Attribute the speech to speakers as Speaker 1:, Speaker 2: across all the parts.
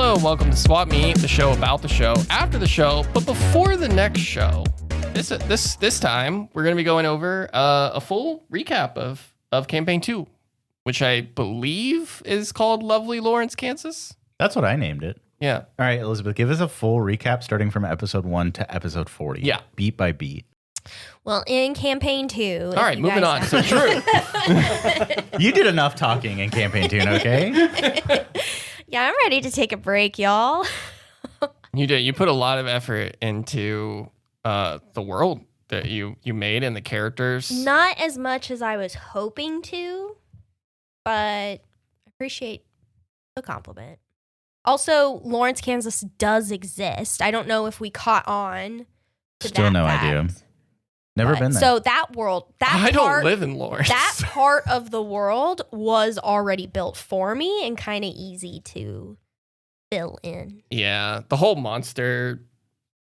Speaker 1: Hello, welcome to Swap Meet, the show about the show, after the show, but before the next show. This time, we're going to be going over a full recap of Campaign 2, which I believe is called Lovely Lawrence, Kansas.
Speaker 2: That's what I named it.
Speaker 1: Yeah.
Speaker 2: All right, Elizabeth, give us a full recap starting from episode 1 to episode 40.
Speaker 1: Yeah.
Speaker 2: Beat by beat.
Speaker 3: Well, in Campaign 2...
Speaker 1: All right, moving on. So, Drew.
Speaker 2: You did enough talking in Campaign 2, okay?
Speaker 3: Yeah, I'm ready to take a break, y'all.
Speaker 1: You did. You put a lot of effort into the world that you made and the characters.
Speaker 3: Not as much as I was hoping to, but I appreciate the compliment. Also, Lawrence, Kansas does exist. I don't know if we caught on to
Speaker 2: Still
Speaker 3: that
Speaker 2: no
Speaker 3: fact.
Speaker 2: idea. Never been there.
Speaker 3: So that world,
Speaker 1: I don't live in Lawrence.
Speaker 3: That part of the world was already built for me and kind of easy to fill in.
Speaker 1: Yeah, the whole monster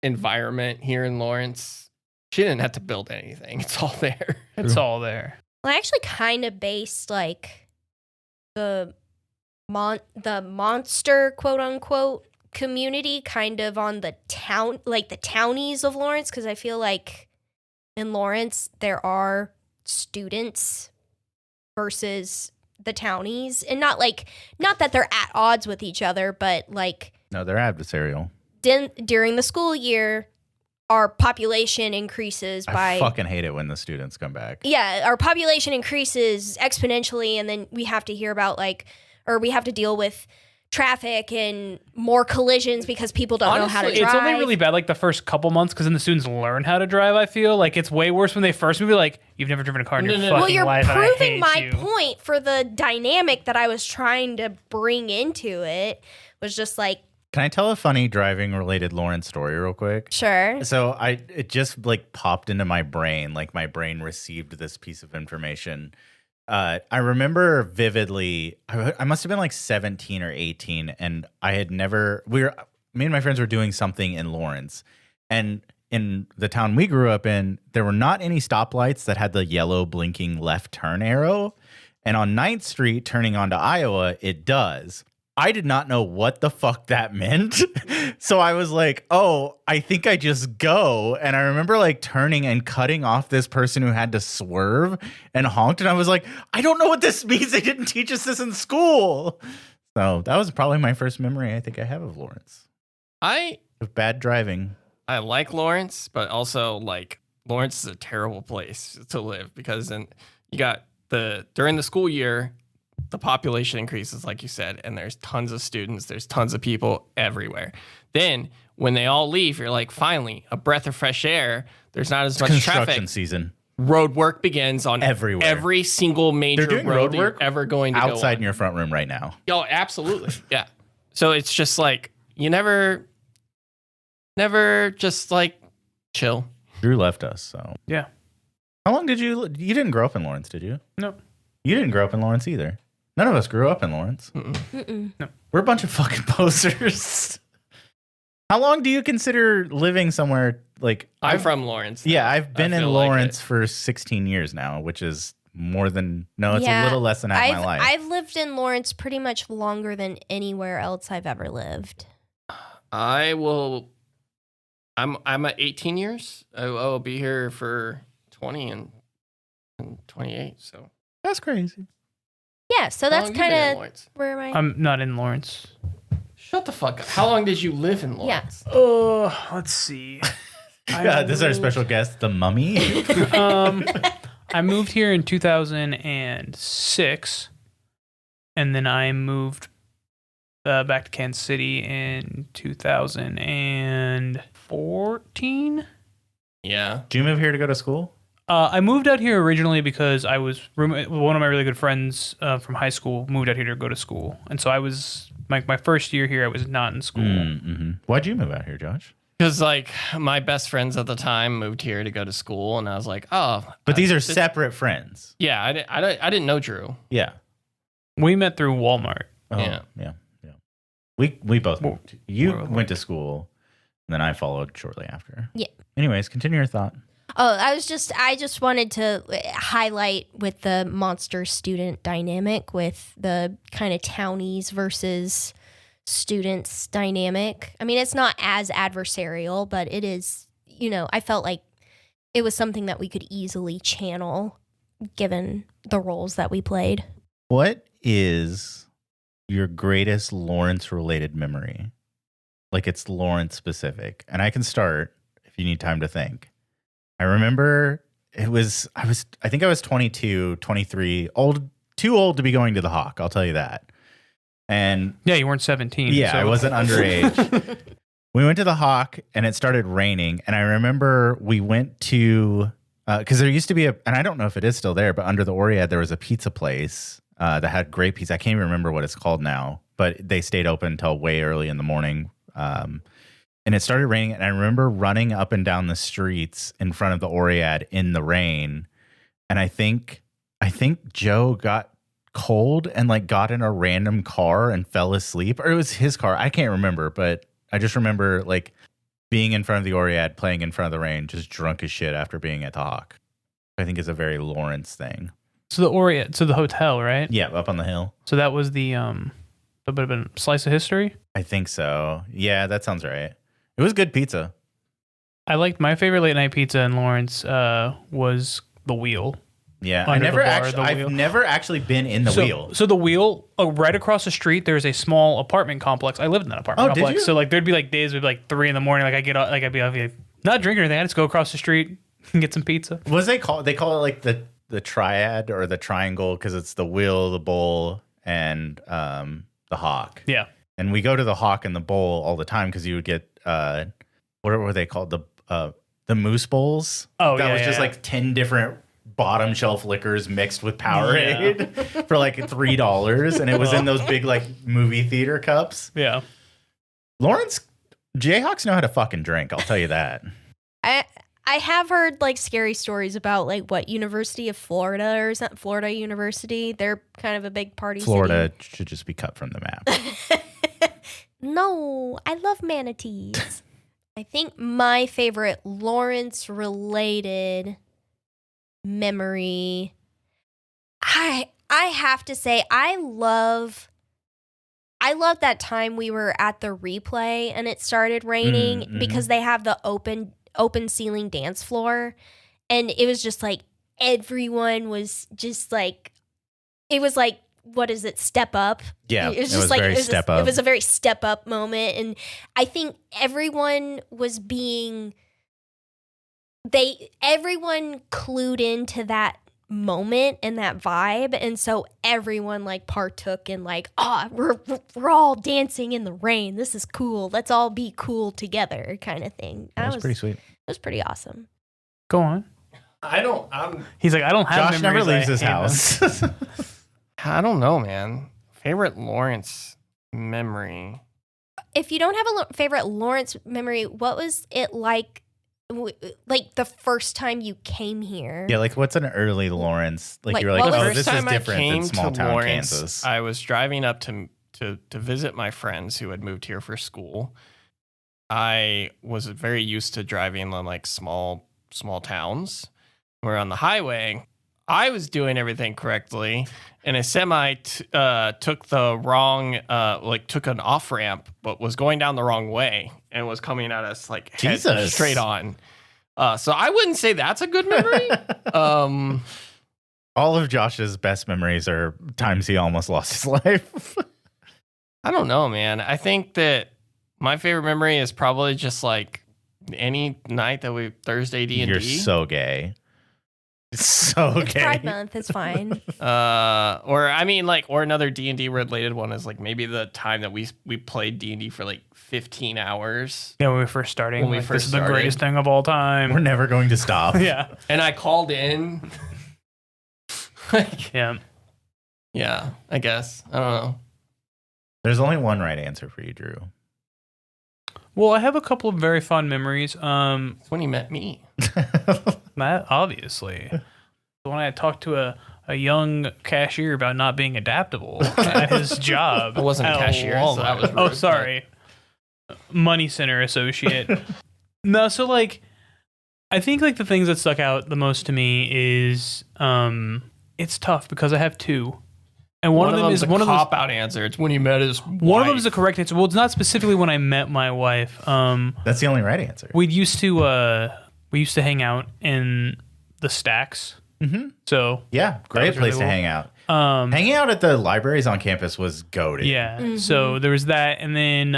Speaker 1: environment here in Lawrence, she didn't have to build anything. It's all there.
Speaker 4: It's all there.
Speaker 3: Well, I actually kind of based like the monster quote unquote community kind of on the town, like the townies of Lawrence, because I feel like in Lawrence there are students versus the townies, and not that they're at odds with each other, but like
Speaker 2: No, they're adversarial.
Speaker 3: during the school year our population increases by
Speaker 2: I fucking hate it when the students come back.
Speaker 3: Yeah, our population increases exponentially, and then we have to hear about we have to deal with traffic and more collisions because people don't know how to
Speaker 1: Honestly,
Speaker 3: drive.
Speaker 4: It's only really bad like the first couple months because then the students learn how to drive. I feel like it's way worse when they first move. Like, you've never driven a car in your fucking
Speaker 3: well, you're
Speaker 4: life. and I
Speaker 3: proving
Speaker 4: hate
Speaker 3: my
Speaker 4: you.
Speaker 3: point for the dynamic that I was trying to bring into it. Was just like,
Speaker 2: Can I tell a funny driving related Lawrence story real quick?
Speaker 3: sure.
Speaker 2: So it just like popped into my brain, like my brain received this piece of information. I remember vividly, I must have been like 17 or 18, and me and my friends were doing something in Lawrence, and in the town we grew up in, there were not any stoplights that had the yellow blinking left turn arrow, and on 9th Street turning onto Iowa, it does. I did not know what the fuck that meant. So I was like, oh, I think I just go. And I remember like turning and cutting off this person who had to swerve and honked. And I was like, I don't know what this means. They didn't teach us this in school. So that was probably my first memory I think I have of Lawrence. Of bad driving.
Speaker 1: I like Lawrence, but also like Lawrence is a terrible place to live because then you got during the school year, the population increases, like you said, and there's tons of students, there's tons of people everywhere. Then when they all leave, you're like, finally, a breath of fresh air. There's not as much
Speaker 2: Construction
Speaker 1: traffic.
Speaker 2: season.
Speaker 1: Road work begins on
Speaker 2: Everywhere.
Speaker 1: every single major
Speaker 2: They're doing
Speaker 1: road
Speaker 2: road work
Speaker 1: you're ever going to
Speaker 2: outside
Speaker 1: go
Speaker 2: in your front room right now.
Speaker 1: Oh, absolutely. Yeah. So it's just like, you never just like chill.
Speaker 2: Drew left us, so.
Speaker 4: Yeah.
Speaker 2: How long did you didn't grow up in Lawrence, did you?
Speaker 4: No.
Speaker 2: You didn't grow up in Lawrence either. None of us grew up in Lawrence.
Speaker 3: Mm-mm.
Speaker 2: We're a bunch of fucking posers. How long do you consider living somewhere like...
Speaker 1: I'm from Lawrence.
Speaker 2: Yeah, I've been in
Speaker 1: feel like
Speaker 2: Lawrence
Speaker 1: it.
Speaker 2: for 16 years now, which is more than... No, it's a
Speaker 3: Yeah,
Speaker 2: little less than half my life.
Speaker 3: I've lived in Lawrence pretty much longer than anywhere else I've ever lived.
Speaker 1: I'm at 18 years. I will be here for 20 and 28. So
Speaker 2: That's crazy.
Speaker 3: Yeah, so
Speaker 1: How
Speaker 3: that's
Speaker 1: long you been in
Speaker 3: kind of
Speaker 1: Lawrence?
Speaker 3: where my...
Speaker 4: I'm not in Lawrence.
Speaker 1: Shut the fuck up. How long did you live in Lawrence?
Speaker 4: Oh, let's see.
Speaker 2: This is our special guest, the Mummy.
Speaker 4: I moved here in 2006, and then I moved back to Kansas City in 2014.
Speaker 1: Yeah.
Speaker 2: Did you move here to go to school?
Speaker 4: I moved out here originally because I was one of my really good friends from high school moved out here to go to school, and so I was my first year here. I was not in school.
Speaker 2: Mm-hmm. Why'd you move out here, Josh?
Speaker 1: Because like my best friends at the time moved here to go to school, and I was like, oh.
Speaker 2: But these are separate friends.
Speaker 1: Yeah, I didn't know Drew.
Speaker 2: Yeah.
Speaker 4: We met through Walmart.
Speaker 2: Oh,
Speaker 1: Yeah.
Speaker 2: yeah. We both moved. You
Speaker 4: Well,
Speaker 2: went to school, and then I followed shortly after.
Speaker 3: Yeah.
Speaker 2: Anyways, continue your thought.
Speaker 3: Oh, I just wanted to highlight with the monster student dynamic with the kind of townies versus students dynamic. I mean, it's not as adversarial, but it is, I felt like it was something that we could easily channel given the roles that we played.
Speaker 2: What is your greatest Lawrence related memory? Like it's Lawrence specific. And I can start if you need time to think. I remember I think I was 22, 23, too old to be going to the Hawk. I'll tell you that. And
Speaker 4: yeah, you weren't 17.
Speaker 2: yeah,
Speaker 4: so.
Speaker 2: I wasn't underage. We went to the Hawk and it started raining. And I remember we went to, because there used to be and I don't know if it is still there, but under the Oriad, there was a pizza place that had great pizza. I can't even remember what it's called now, but they stayed open until way early in the morning. And it started raining. And I remember running up and down the streets in front of the Oriad in the rain. And I think Joe got cold and like got in a random car and fell asleep, or it was his car. I can't remember, but I just remember like being in front of the Oriad, playing in front of the rain, just drunk as shit after being at the Hawk. I think is a very Lawrence thing.
Speaker 4: So the Oriad, so the hotel, right?
Speaker 2: Yeah, up on the hill.
Speaker 4: So that was the that would have been Slice of History.
Speaker 2: I think so. Yeah, that sounds right. It was good pizza.
Speaker 4: I liked my favorite late night pizza in Lawrence was the Wheel.
Speaker 2: Yeah,
Speaker 4: Under the bar,
Speaker 2: I've never actually been in the Wheel.
Speaker 4: So the Wheel, right across the street, there's a small apartment complex. I lived in that apartment complex.
Speaker 2: Did you?
Speaker 4: So like there'd be like days would be like 3 a.m. Like I'd get I'd be not drinking anything. I just go across the street and get some pizza.
Speaker 2: They call it like the triad or the triangle because it's the Wheel, the Bowl, and the Hawk.
Speaker 4: Yeah.
Speaker 2: And we go to the Hawk and the Bowl all the time because you would get what were they called, the Moose Bowls?
Speaker 4: Oh,
Speaker 2: that
Speaker 4: yeah,
Speaker 2: was just
Speaker 4: yeah.
Speaker 2: like 10 different bottom shelf liquors mixed with Powerade for like $3, and it was in those big like movie theater cups.
Speaker 4: Yeah.
Speaker 2: Lawrence, Jayhawks know how to fucking drink. I'll tell you that.
Speaker 3: I have heard like scary stories about like what University of Florida or something, Florida University. They're kind of a big party
Speaker 2: Florida
Speaker 3: city.
Speaker 2: should just be cut from the map.
Speaker 3: No, I love manatees. I think my favorite Lawrence related memory, I have to say I love that time we were at the replay and it started raining because they have the open ceiling dance floor, and it was just like everyone was just like, it was like, what is it, Step Up?
Speaker 2: Yeah,
Speaker 3: it was just like
Speaker 2: very Step Up.
Speaker 3: It was a very Step Up moment, and I think everyone was everyone clued into that moment and that vibe, and so everyone like partook in like, we're all dancing in the rain, this is cool, let's all be cool together kind of thing.
Speaker 2: That was pretty sweet.
Speaker 3: It was pretty awesome.
Speaker 4: Go on. He's like, I don't have
Speaker 2: Josh never
Speaker 4: memories.
Speaker 2: leaves his house.
Speaker 1: I don't know, man. Favorite Lawrence memory.
Speaker 3: If you don't have a favorite Lawrence memory, what was it like the first time you came here?
Speaker 2: Yeah, like what's an early Lawrence? Like you're
Speaker 3: what
Speaker 2: like,
Speaker 3: was
Speaker 2: oh,
Speaker 3: the
Speaker 2: this is
Speaker 1: First time I
Speaker 2: different
Speaker 1: came
Speaker 2: than small
Speaker 1: to
Speaker 2: town
Speaker 1: Lawrence,
Speaker 2: Kansas.
Speaker 1: I was driving up to visit my friends who had moved here for school. I was very used to driving in like small towns. We're on the highway. I was doing everything correctly, and a semi took the wrong, took an off ramp, but was going down the wrong way and was coming at us like head
Speaker 2: Jesus.
Speaker 1: straight on. So I wouldn't say that's a good memory.
Speaker 2: All of Josh's best memories are times he almost lost his life.
Speaker 1: I don't know, man. I think that my favorite memory is probably just like any night that we Thursday D&D.
Speaker 2: You're so gay. So
Speaker 3: It's
Speaker 2: gay.
Speaker 3: Pride Month, it's fine.
Speaker 1: or another D&D related one is like maybe the time that we played D&D for like 15 hours.
Speaker 4: Yeah, when we were first starting.
Speaker 1: When we
Speaker 4: like,
Speaker 1: first
Speaker 4: this is the
Speaker 1: started.
Speaker 4: greatest thing of all time.
Speaker 2: We're never going to stop.
Speaker 4: Yeah.
Speaker 1: And I called in.
Speaker 4: Yeah.
Speaker 1: Yeah, I guess. I don't know.
Speaker 2: There's only one right answer for you, Drew.
Speaker 4: Well, I have a couple of very fond memories.
Speaker 1: It's when you met me.
Speaker 4: That obviously. When I talked to a young cashier about not being adaptable at his job.
Speaker 1: I wasn't a
Speaker 4: at
Speaker 1: cashier, so that was
Speaker 4: Oh,
Speaker 1: rude,
Speaker 4: sorry. Money center associate. No, so like, I think like the things that stuck out the most to me is, it's tough because I have two. And one of them is
Speaker 1: a
Speaker 4: one of those.
Speaker 1: cop out answer. It's when he met his
Speaker 4: One of them
Speaker 1: wife.
Speaker 4: is the correct answer. Well, it's not specifically when I met my wife.
Speaker 2: That's the only right answer.
Speaker 4: We used to hang out in the stacks.
Speaker 2: Mm-hmm.
Speaker 4: So
Speaker 2: Yeah, great
Speaker 4: was
Speaker 2: place
Speaker 4: really
Speaker 2: to
Speaker 4: cool.
Speaker 2: hang out. Hanging out at the libraries on campus was goated.
Speaker 4: yeah. So there was that, and then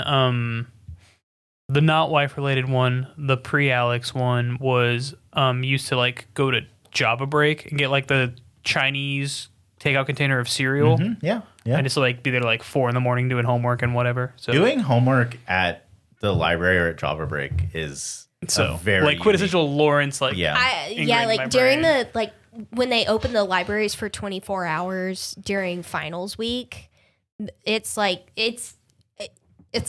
Speaker 4: the not wife related one, the pre-Alex one was used to like go to Java break and get like the Chinese takeout container of cereal.
Speaker 2: Mhm, yeah.
Speaker 4: And just like be there like 4 a.m. doing homework and whatever. So
Speaker 2: Doing homework at the library or at Java break is a very
Speaker 4: like quintessential Lawrence like
Speaker 2: Yeah.
Speaker 4: ingrained in my
Speaker 3: like during
Speaker 4: brain.
Speaker 3: the like when they open the libraries for 24 hours during finals week, it's like it's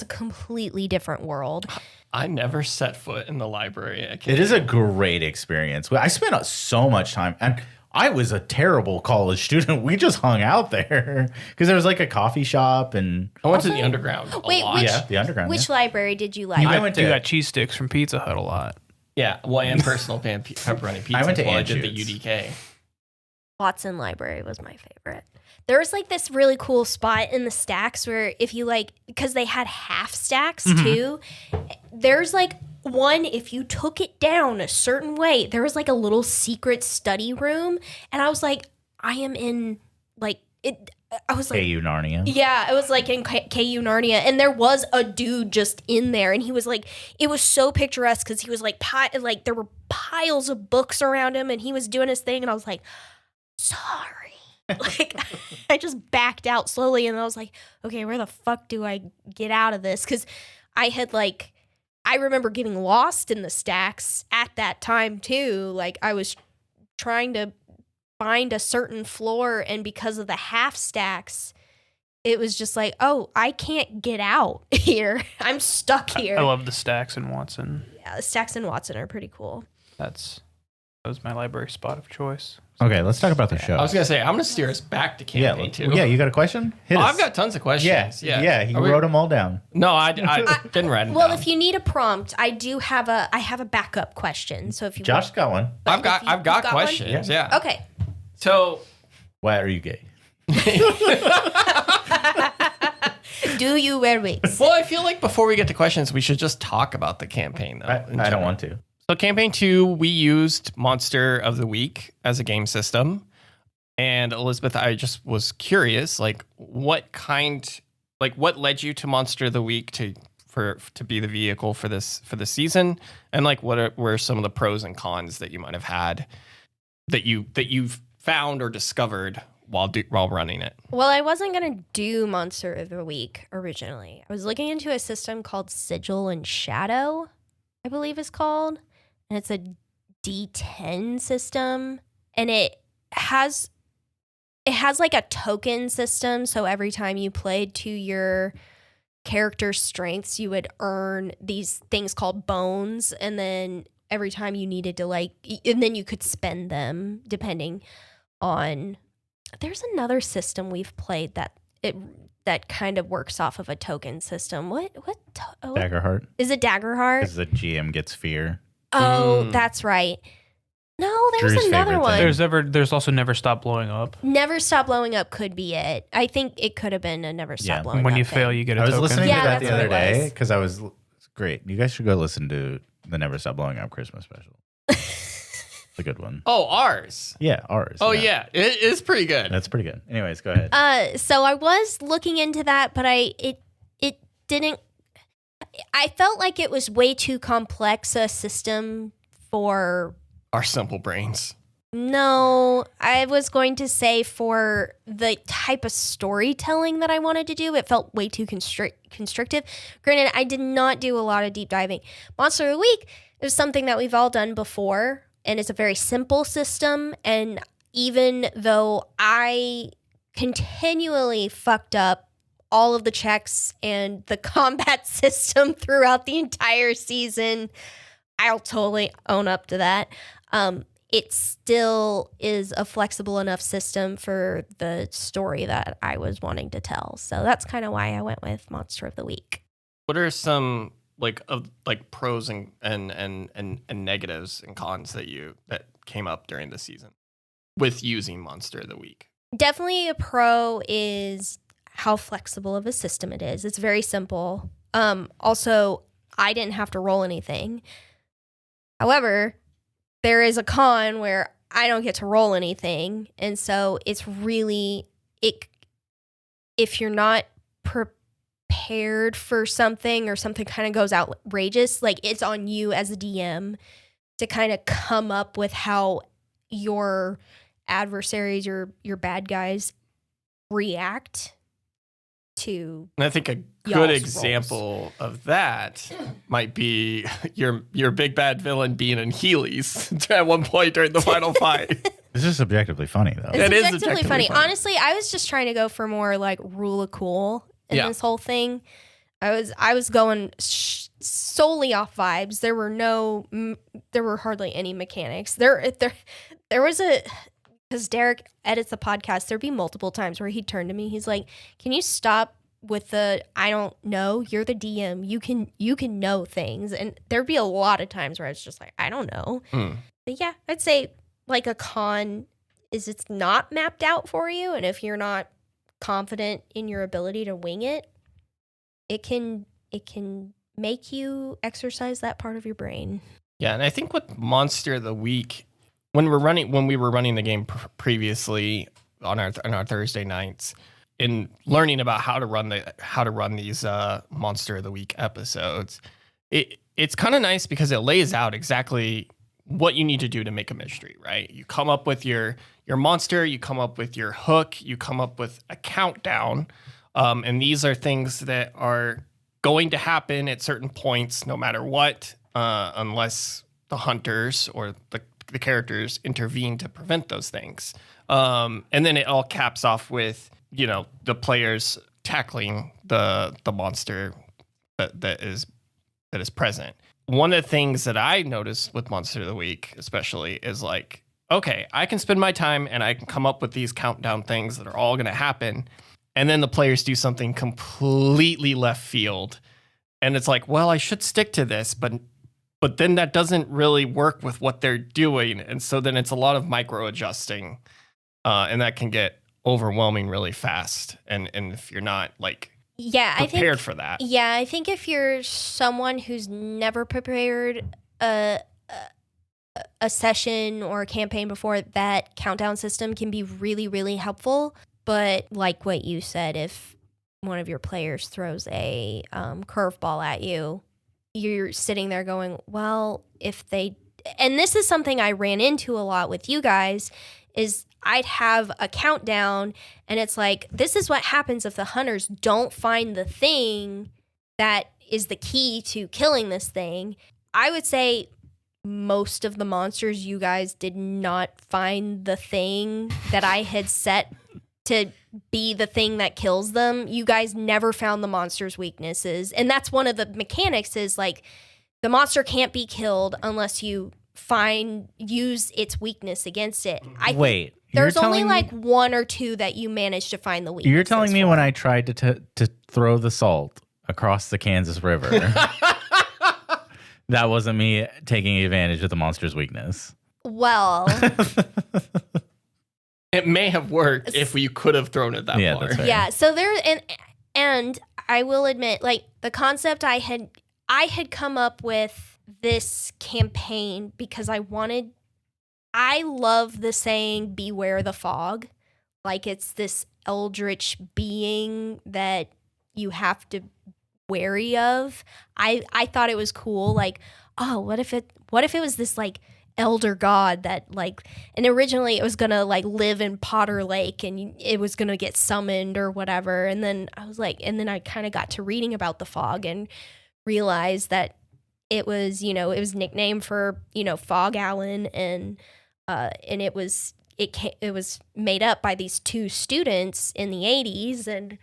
Speaker 3: a completely different world.
Speaker 1: I never set foot in the library.
Speaker 2: It is a great experience. I spent so much time, and I was a terrible college student. We just hung out there because there was like a coffee shop and
Speaker 1: I went to the underground.
Speaker 3: Wait,
Speaker 1: a lot.
Speaker 3: which-
Speaker 2: yeah, the underground.
Speaker 3: Which
Speaker 2: yeah.
Speaker 3: library did you like?
Speaker 2: I went to-
Speaker 4: you got cheese sticks from Pizza Hut a lot.
Speaker 1: Yeah, well, and personal pepperoni pizza.
Speaker 2: I went to
Speaker 1: while I did the
Speaker 2: Anschutz.
Speaker 1: UDK.
Speaker 3: Watson Library was my favorite. There was like this really cool spot in the stacks where if you like, because they had half stacks too, there's like one, if you took it down a certain way, there was like a little secret study room. And I was like, I am in like, it. I was like,
Speaker 2: KU Narnia.
Speaker 3: yeah, it was like in KU Narnia, and there was a dude just in there, and he was like, it was so picturesque because he was like, like there were piles of books around him, and he was doing his thing, and I was like, sorry, like I just backed out slowly, and I was like, okay, where the fuck do I get out of this? Because I had like, I remember getting lost in the stacks at that time too. Like I was trying to find a certain floor, and because of the half stacks, it was just like, oh, I can't get out here. I'm stuck here.
Speaker 4: I love the stacks in Watson.
Speaker 3: Yeah, the stacks in Watson are pretty cool.
Speaker 4: That was my library spot of choice.
Speaker 2: Okay, let's talk about the show.
Speaker 1: I was gonna say I'm gonna steer us back to
Speaker 2: yeah,
Speaker 1: campaign too.
Speaker 2: yeah. You got a question? Hit
Speaker 1: Oh,
Speaker 2: us.
Speaker 1: I've got tons of
Speaker 2: Yeah,
Speaker 1: questions.
Speaker 2: yeah. He
Speaker 1: Are we-
Speaker 2: wrote them all down.
Speaker 1: No, I didn't write them
Speaker 3: Well,
Speaker 1: down.
Speaker 3: if you need a prompt, I have a backup question. So if you
Speaker 2: Josh got one.
Speaker 1: I've got
Speaker 3: you've got one?
Speaker 1: questions. Yeah.
Speaker 3: okay.
Speaker 1: So
Speaker 2: Why are you gay?
Speaker 3: Do you wear wigs?
Speaker 1: well, I feel like before we get to questions, we should just talk about the campaign though.
Speaker 2: I
Speaker 1: in
Speaker 2: don't
Speaker 1: general.
Speaker 2: want to.
Speaker 1: So campaign 2, we used Monster of the Week as a game system. And Elizabeth, I just was curious, like what led you to Monster of the Week to be the vehicle for this season? And like were some of the pros and cons that you might have had that you've found or discovered while running it?
Speaker 3: Well, I wasn't going to do Monster of the Week originally. I was looking into a system called Sigil and Shadow, I believe it's called. And it's a D10 system. And it has like a token system. So every time you played to your character's strengths, you would earn these things called bones. And then every time you needed to and then you could spend them depending on. There's another system we've played that kind of works off of a token system. What
Speaker 2: Daggerheart.
Speaker 3: is it? Daggerheart?
Speaker 2: Because the GM gets fear.
Speaker 3: Oh, that's right. No, there's
Speaker 2: Drew's
Speaker 3: another
Speaker 2: favorite
Speaker 3: one.
Speaker 2: thing.
Speaker 4: There's also Never Stop Blowing Up.
Speaker 3: Never Stop Blowing Up could be it. I think it could have been a Never Stop
Speaker 2: Yeah.
Speaker 3: Blowing Up.
Speaker 4: When you
Speaker 3: thing.
Speaker 4: fail, you get a
Speaker 2: I was
Speaker 4: token.
Speaker 2: listening
Speaker 3: Yeah,
Speaker 2: to that
Speaker 3: that's
Speaker 2: the
Speaker 3: what
Speaker 2: other
Speaker 3: it
Speaker 2: day
Speaker 3: was.
Speaker 2: because it's great. You guys should go listen to the Never Stop Blowing Up Christmas special. It's a good one.
Speaker 1: Oh, ours.
Speaker 2: Yeah, ours.
Speaker 1: Oh yeah, it is pretty good.
Speaker 2: That's pretty good. Anyways, go ahead.
Speaker 3: So I was looking into that, but it didn't. I felt like it was way too complex a system for.
Speaker 1: Our simple brains.
Speaker 3: No, I was going to say for the type of storytelling that I wanted to do, it felt way too constrictive. Granted, I did not do a lot of deep diving. Monster of the Week is something that we've all done before, and it's a very simple system. And even though I continually fucked up all of the checks and the combat system throughout the entire season, I'll totally own up to that. It still is a flexible enough system for the story that I was wanting to tell. So that's kind of why I went with Monster of the Week.
Speaker 1: What are some pros and negatives and cons that came up during the season with using Monster of the Week?
Speaker 3: Definitely a pro is how flexible of a system it is. It's very simple. Also, I didn't have to roll anything. However, there is a con where I don't get to roll anything. And so it's really, if you're not prepared for something or something kind of goes outrageous, like it's on you as a DM to kind of come up with how your adversaries or your bad guys react to.
Speaker 1: And I think a good
Speaker 3: y'all's
Speaker 1: example of that might be your big bad villain being in Heelys at one point during the final fight.
Speaker 2: This is subjectively funny, though.
Speaker 1: It is
Speaker 3: It's objectively funny.
Speaker 1: funny.
Speaker 3: Honestly, I was just trying to go for more like rule of cool in
Speaker 1: Yeah.
Speaker 3: this whole thing. I was going solely off vibes. There were hardly any mechanics. There was because Derek edits the podcast. There'd be multiple times where he'd turn to me. He's like, "Can you stop with the I don't know? You're the DM. You can know things." And there'd be a lot of times where I was just like, "I don't know." But yeah, I'd say like a con is it's not mapped out for you, and if you're not confident in your ability to wing it, it can make you exercise that part of your brain.
Speaker 1: Yeah, and I think with Monster of the Week, when we were running the game previously on our Thursday nights, in learning about how to run these Monster of the Week episodes, it's kind of nice because it lays out exactly what you need to do to make a mystery, right? You come up with your monster, you come up with your hook, you come up with a countdown, and these are things that are going to happen at certain points, no matter what, unless the hunters or the characters intervene to prevent those things. And then it all caps off with, the players tackling the monster that is present. One of the things that I noticed with Monster of the Week, especially, is like, okay, I can spend my time and I can come up with these countdown things that are all going to happen. And then the players do something completely left field. And it's like, well, I should stick to this, but then that doesn't really work with what they're doing. And so then it's a lot of micro adjusting. And that can get overwhelming really fast. And if you're not prepared for that.
Speaker 3: Yeah, I think if you're someone who's never prepared a session or a campaign before, that countdown system can be really, really helpful. But like what you said, if one of your players throws a curveball at you, you're sitting there going, well, and this is something I ran into a lot with you guys, is I'd have a countdown and it's like, this is what happens if the hunters don't find the thing that is the key to killing this thing. I would say most of the monsters, you guys did not find the thing that I had set to be the thing that kills them. You guys never found the monster's weaknesses. And that's one of the mechanics, is like the monster can't be killed unless you use its weakness against it.
Speaker 2: Wait,
Speaker 3: there's only like one or two that you managed to find the weakness.
Speaker 2: You're telling me when I tried to throw the salt across the Kansas River, that wasn't me taking advantage of the monster's weakness?
Speaker 3: Well,
Speaker 1: it may have worked if you could have thrown it that far.
Speaker 2: That's fair.
Speaker 3: Yeah. So there, and I will admit, like the concept I had come up with this campaign because I love the saying, beware the fog. Like it's this eldritch being that you have to wary of. I thought it was cool. Like, oh, what if it was this like elder god that like, and originally it was gonna like live in Potter Lake and it was gonna get summoned or whatever. And then I kind of got to reading about the fog and realized that it was nicknamed for, Fog Allen, and it was made up by these two students in the 80s, and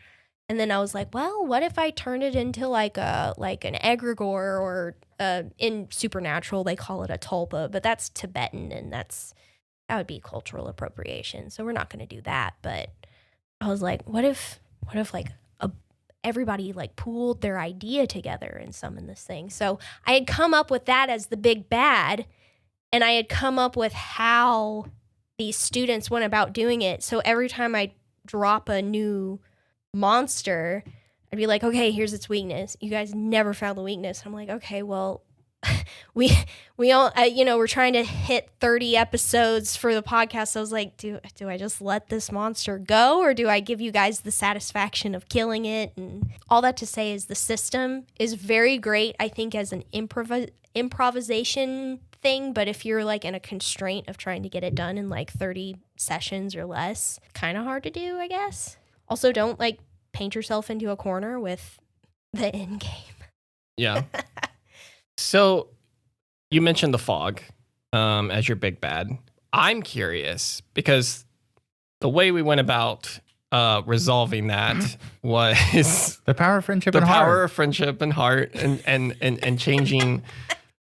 Speaker 3: then I was like, well, what if I turned it into like an egregore, or in Supernatural they call it a tulpa, but that's Tibetan, and that would be cultural appropriation, so we're not going to do that. But I was like, what if like everybody like pooled their idea together and summoned this thing? So I had come up with that as the big bad, and I had come up with how these students went about doing it. So every time I drop a new monster, I'd be like, okay, here's its weakness. You guys never found the weakness. I'm like, okay, well, we all, we're trying to hit 30 episodes for the podcast. So I was like, do I just let this monster go, or do I give you guys the satisfaction of killing it? And all that to say is the system is very great, I think, as an improvisation thing. But if you're like in a constraint of trying to get it done in like 30 sessions or less, kind of hard to do, I guess. Also, don't like paint yourself into a corner with the end game.
Speaker 1: Yeah. So you mentioned the fog as your big bad. I'm curious because the way we went about resolving that was
Speaker 2: The power of friendship
Speaker 1: the
Speaker 2: and
Speaker 1: power
Speaker 2: heart.
Speaker 1: of friendship and heart, and changing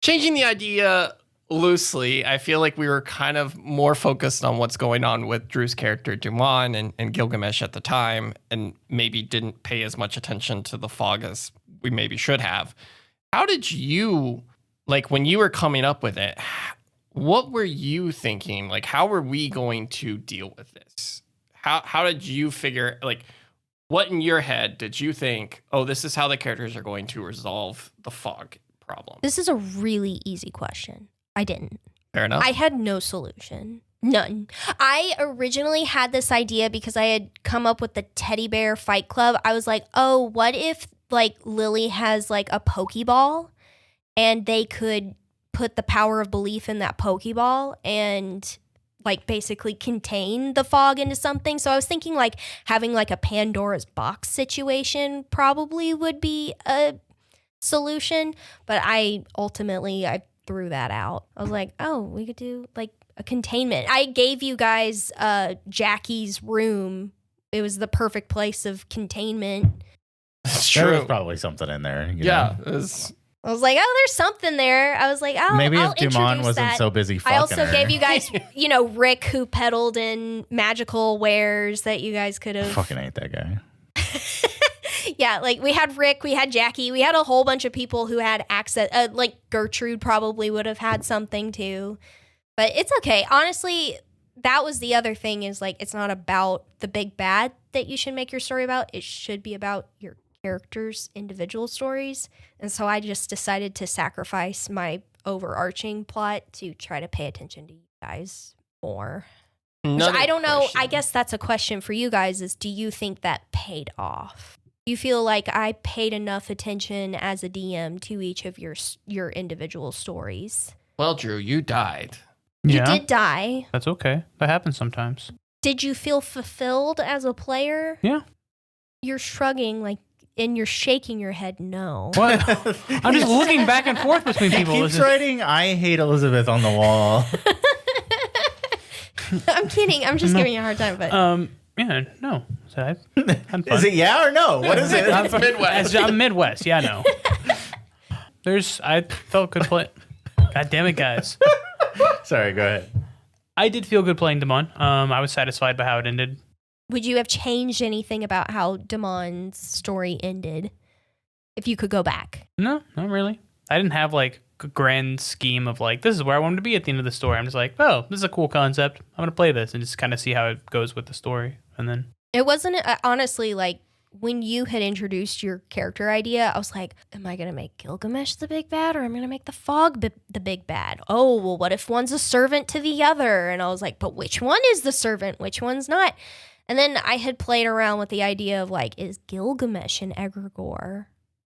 Speaker 1: the idea loosely. I feel like we were kind of more focused on what's going on with Drew's character Dumont and Gilgamesh at the time, and maybe didn't pay as much attention to the fog as we maybe should have. How did you, like, when you were coming up with it, what were you thinking? Like, how were we going to deal with this? How did you figure, like, what in your head did you think, oh, this is how the characters are going to resolve the fog problem?
Speaker 3: This is a really easy question. I didn't.
Speaker 1: Fair enough.
Speaker 3: I had no solution. None. I originally had this idea because I had come up with the teddy bear fight club. I was like, oh, what if like Lily has like a Pokeball and they could put the power of belief in that Pokeball and like basically contain the fog into something. So I was thinking like having like a Pandora's box situation probably would be a solution, but I threw that out. I was like, oh, we could do like a containment. I gave you guys Jackie's room. It was the perfect place of containment.
Speaker 1: It's
Speaker 2: There was
Speaker 1: true.
Speaker 2: probably something in there. you
Speaker 1: Yeah.
Speaker 2: know?
Speaker 1: It was,
Speaker 3: I was like, oh, there's something there. I was like, oh,
Speaker 2: Maybe
Speaker 3: I'll
Speaker 2: if Dumont
Speaker 3: introduce
Speaker 2: wasn't
Speaker 3: that.
Speaker 2: so busy fucking
Speaker 3: I also
Speaker 2: her.
Speaker 3: gave you guys, Rick, who peddled in magical wares that you guys could have.
Speaker 2: Fucking hate that guy.
Speaker 3: Yeah, like we had Rick, we had Jackie, we had a whole bunch of people who had access. Like Gertrude probably would have had something too. But it's okay. Honestly, that was the other thing is like it's not about the big bad that you should make your story about. It should be about your characters' individual stories. And so I just decided to sacrifice my overarching plot to try to pay attention to you guys more. Which I don't know.
Speaker 1: question.
Speaker 3: I guess that's a question for you guys is do you think that paid off? Do you feel like I paid enough attention as a DM to each of your individual stories?
Speaker 1: Well, Drew, you died.
Speaker 3: You did die.
Speaker 4: That's okay. That happens sometimes.
Speaker 3: Did you feel fulfilled as a player?
Speaker 4: Yeah.
Speaker 3: You're shrugging and you're shaking your head no.
Speaker 4: What? I'm just looking back and forth between people.
Speaker 2: He
Speaker 4: This
Speaker 2: keeps
Speaker 4: is-
Speaker 2: writing "I hate Elizabeth" on the wall.
Speaker 3: I'm kidding. I'm just giving you a hard time, but
Speaker 4: yeah, no. So I'm fine.
Speaker 2: Is it yeah or no? What is it?
Speaker 4: I'm
Speaker 1: Midwest.
Speaker 4: I'm Midwest. Yeah, no. I felt good play. God damn it, guys.
Speaker 2: Sorry, go ahead.
Speaker 4: I did feel good playing Damon. I was satisfied by how it ended.
Speaker 3: would you have changed anything about how Damon's story ended if you could go back?
Speaker 4: No, not really. I didn't have like a grand scheme of like, this is where I wanted to be at the end of the story. I'm just like, oh, this is a cool concept. I'm going to play this and just kind of see how it goes with the story. And then
Speaker 3: It wasn't honestly like when you had introduced your character idea, I was like, am I going to make Gilgamesh the big bad or am I going to make the fog the big bad? Oh, well, what if one's a servant to the other? And I was like, but which one is the servant? Which one's not? And then I had played around with the idea of like, is Gilgamesh an egregore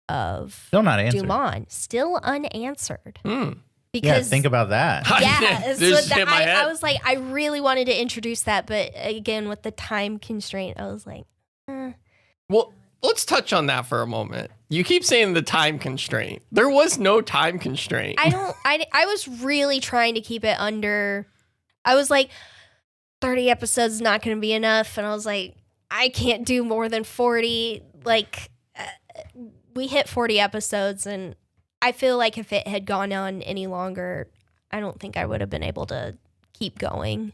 Speaker 3: of
Speaker 2: Still not answered.
Speaker 3: Dumont? Still unanswered.
Speaker 2: Yeah,
Speaker 3: Because
Speaker 2: think about that.
Speaker 3: yeah, so
Speaker 1: Just
Speaker 3: that,
Speaker 1: hit my head.
Speaker 3: I was like, I really wanted to introduce that, but again, with the time constraint, I was like,
Speaker 1: Well, let's touch on that for a moment. You keep saying the time constraint. There was no time constraint.
Speaker 3: I was really trying to keep it under. I was like, 30 episodes is not going to be enough, and I was like, I can't do more than 40. Like, we hit 40 episodes, and I feel like if it had gone on any longer, I don't think I would have been able to keep going.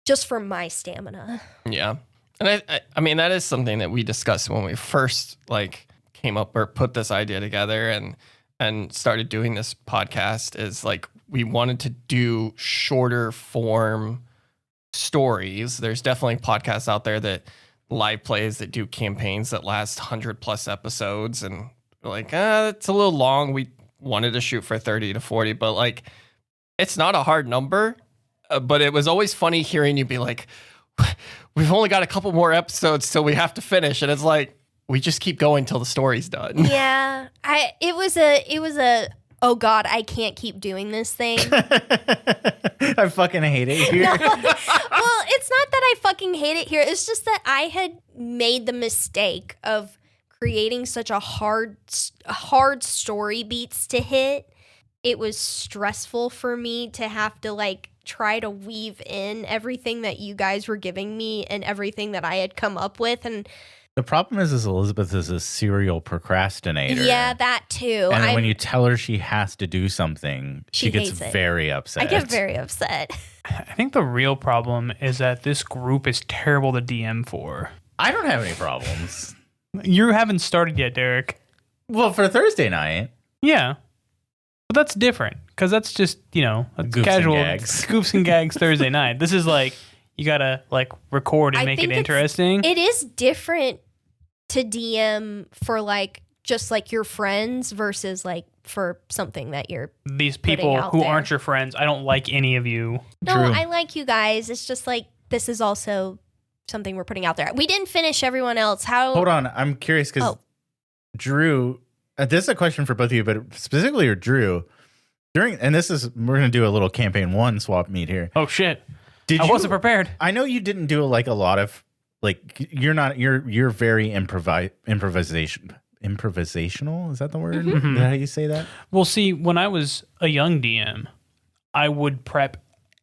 Speaker 3: Just for my stamina.
Speaker 1: Yeah. And I mean, that is something that we discussed when we first like came up or put this idea together and started doing this podcast is like we wanted to do shorter form stories. There's definitely podcasts out there that live plays that do campaigns that last 100+ episodes, and like, it's a little long. We wanted to shoot for 30 to 40, but like, it's not a hard number. But it was always funny hearing you be like, we've only got a couple more episodes till we have to finish. And it's like, we just keep going till the story's done.
Speaker 3: Yeah. It was a oh God, I can't keep doing this thing.
Speaker 2: I fucking hate it here.
Speaker 3: Well, it's not that I fucking hate it here. It's just that I had made the mistake of creating such a hard story beats to hit. It was stressful for me to have to like try to weave in everything that you guys were giving me and everything that I had come up with. And
Speaker 2: The problem is Elizabeth is a serial procrastinator.
Speaker 3: yeah, that too.
Speaker 2: And then when you tell her she has to do something, she gets
Speaker 3: hates it.
Speaker 2: very upset.
Speaker 3: I get very upset.
Speaker 4: I think the real problem is that this group is terrible to DM for.
Speaker 2: I don't have any problems.
Speaker 4: You haven't started yet, Derek.
Speaker 2: Well, for Thursday night.
Speaker 4: Yeah. But that's different because that's just, that's
Speaker 2: Goofs and
Speaker 4: casual
Speaker 2: gags.
Speaker 4: goofs and gags Thursday night. This is like, you got to like record and
Speaker 3: I
Speaker 4: make it
Speaker 3: think
Speaker 4: interesting.
Speaker 3: It is different to DM for like just like your friends versus like for something that you're
Speaker 4: These
Speaker 3: putting
Speaker 4: people
Speaker 3: out
Speaker 4: who
Speaker 3: there.
Speaker 4: aren't your friends, I don't like any of you.
Speaker 3: No,
Speaker 2: True.
Speaker 3: I like you guys. It's just like this is also something we're putting out there. We didn't finish everyone else. How
Speaker 2: Hold on. I'm curious because
Speaker 3: Oh.
Speaker 2: Drew, this is a question for both of you, but specifically for Drew. We're going to do a little campaign 1 swap meet here.
Speaker 4: Oh, shit.
Speaker 2: Did
Speaker 4: I
Speaker 2: you,
Speaker 4: wasn't prepared.
Speaker 2: I know you didn't do like a lot of like you're very improvisational. Is that the word?
Speaker 3: Mm-hmm.
Speaker 2: Is that how you say that?
Speaker 4: Well, see, when I was a young DM, I would prep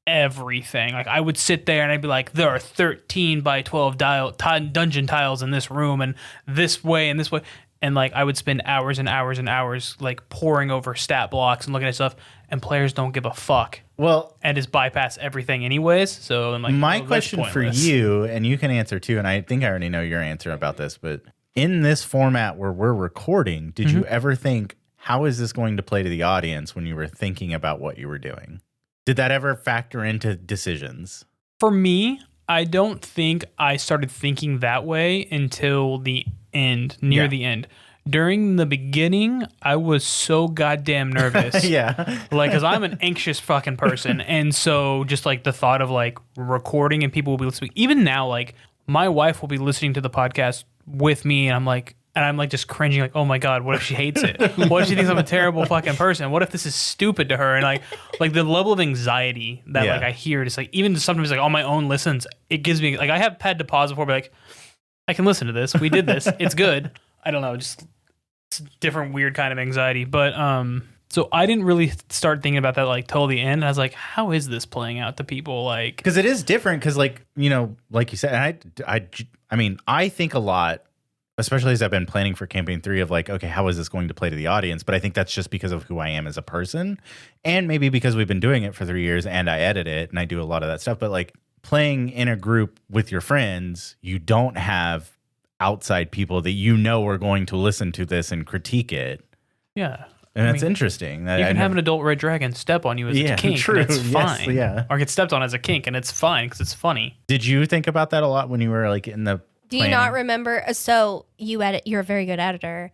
Speaker 4: everything. Like, I would sit there and I'd be like, there are 13 by 12 dungeon tiles in this room and this way and this way. And, like, I would spend hours and hours and hours, like, poring over stat blocks and looking at stuff, and players don't give a fuck
Speaker 2: Well,
Speaker 4: and just bypass everything anyways. So, I'm like,
Speaker 2: my
Speaker 4: that's
Speaker 2: question for
Speaker 4: pointless.
Speaker 2: you, and you can answer too, and I think I already know your answer about this, but in this format where we're recording, did you ever think, how is this going to play to the audience when you were thinking about what you were doing? Did that ever factor into decisions?
Speaker 4: For me, I don't think I started thinking that way until the end, near
Speaker 2: Yeah.
Speaker 4: the end. During the beginning, I was so goddamn nervous.
Speaker 2: Yeah.
Speaker 4: Like, because I'm an anxious fucking person. And so just like the thought of like recording and people will be listening. Even now, like my wife will be listening to the podcast with me and I'm like just cringing like, oh my God, what if she hates it? What if she thinks I'm a terrible fucking person? What if this is stupid to her? And like the level of anxiety that
Speaker 2: Yeah.
Speaker 4: like I hear, just like even sometimes like on my own listens, it gives me like, I have had to pause before, be like, I can listen to this. We did this. It's good. I don't know, just it's a different weird kind of anxiety. But so I didn't really start thinking about that like till the end. I was like, how is this playing out to people? Like,
Speaker 2: Because it is different. Because, like you said, and I mean, I think a lot, especially as I've been planning for campaign 3 of like, okay, how is this going to play to the audience? But I think that's just because of who I am as a person, and maybe because we've been doing it for 3 years and I edit it and I do a lot of that stuff. But like playing in a group with your friends, you don't have outside people that are going to listen to this and critique it.
Speaker 4: yeah.
Speaker 2: And
Speaker 4: I
Speaker 2: that's
Speaker 4: mean,
Speaker 2: interesting.
Speaker 4: You can have an adult red dragon step on you as
Speaker 2: Yeah,
Speaker 4: a kink,
Speaker 2: true.
Speaker 4: and it's
Speaker 2: Yes,
Speaker 4: fine.
Speaker 2: yeah.
Speaker 4: Or get stepped on as a kink, and it's fine because it's funny.
Speaker 2: Did you think about that a lot when you were like in the
Speaker 3: Do you
Speaker 2: planning?
Speaker 3: not remember? So you're a very good editor.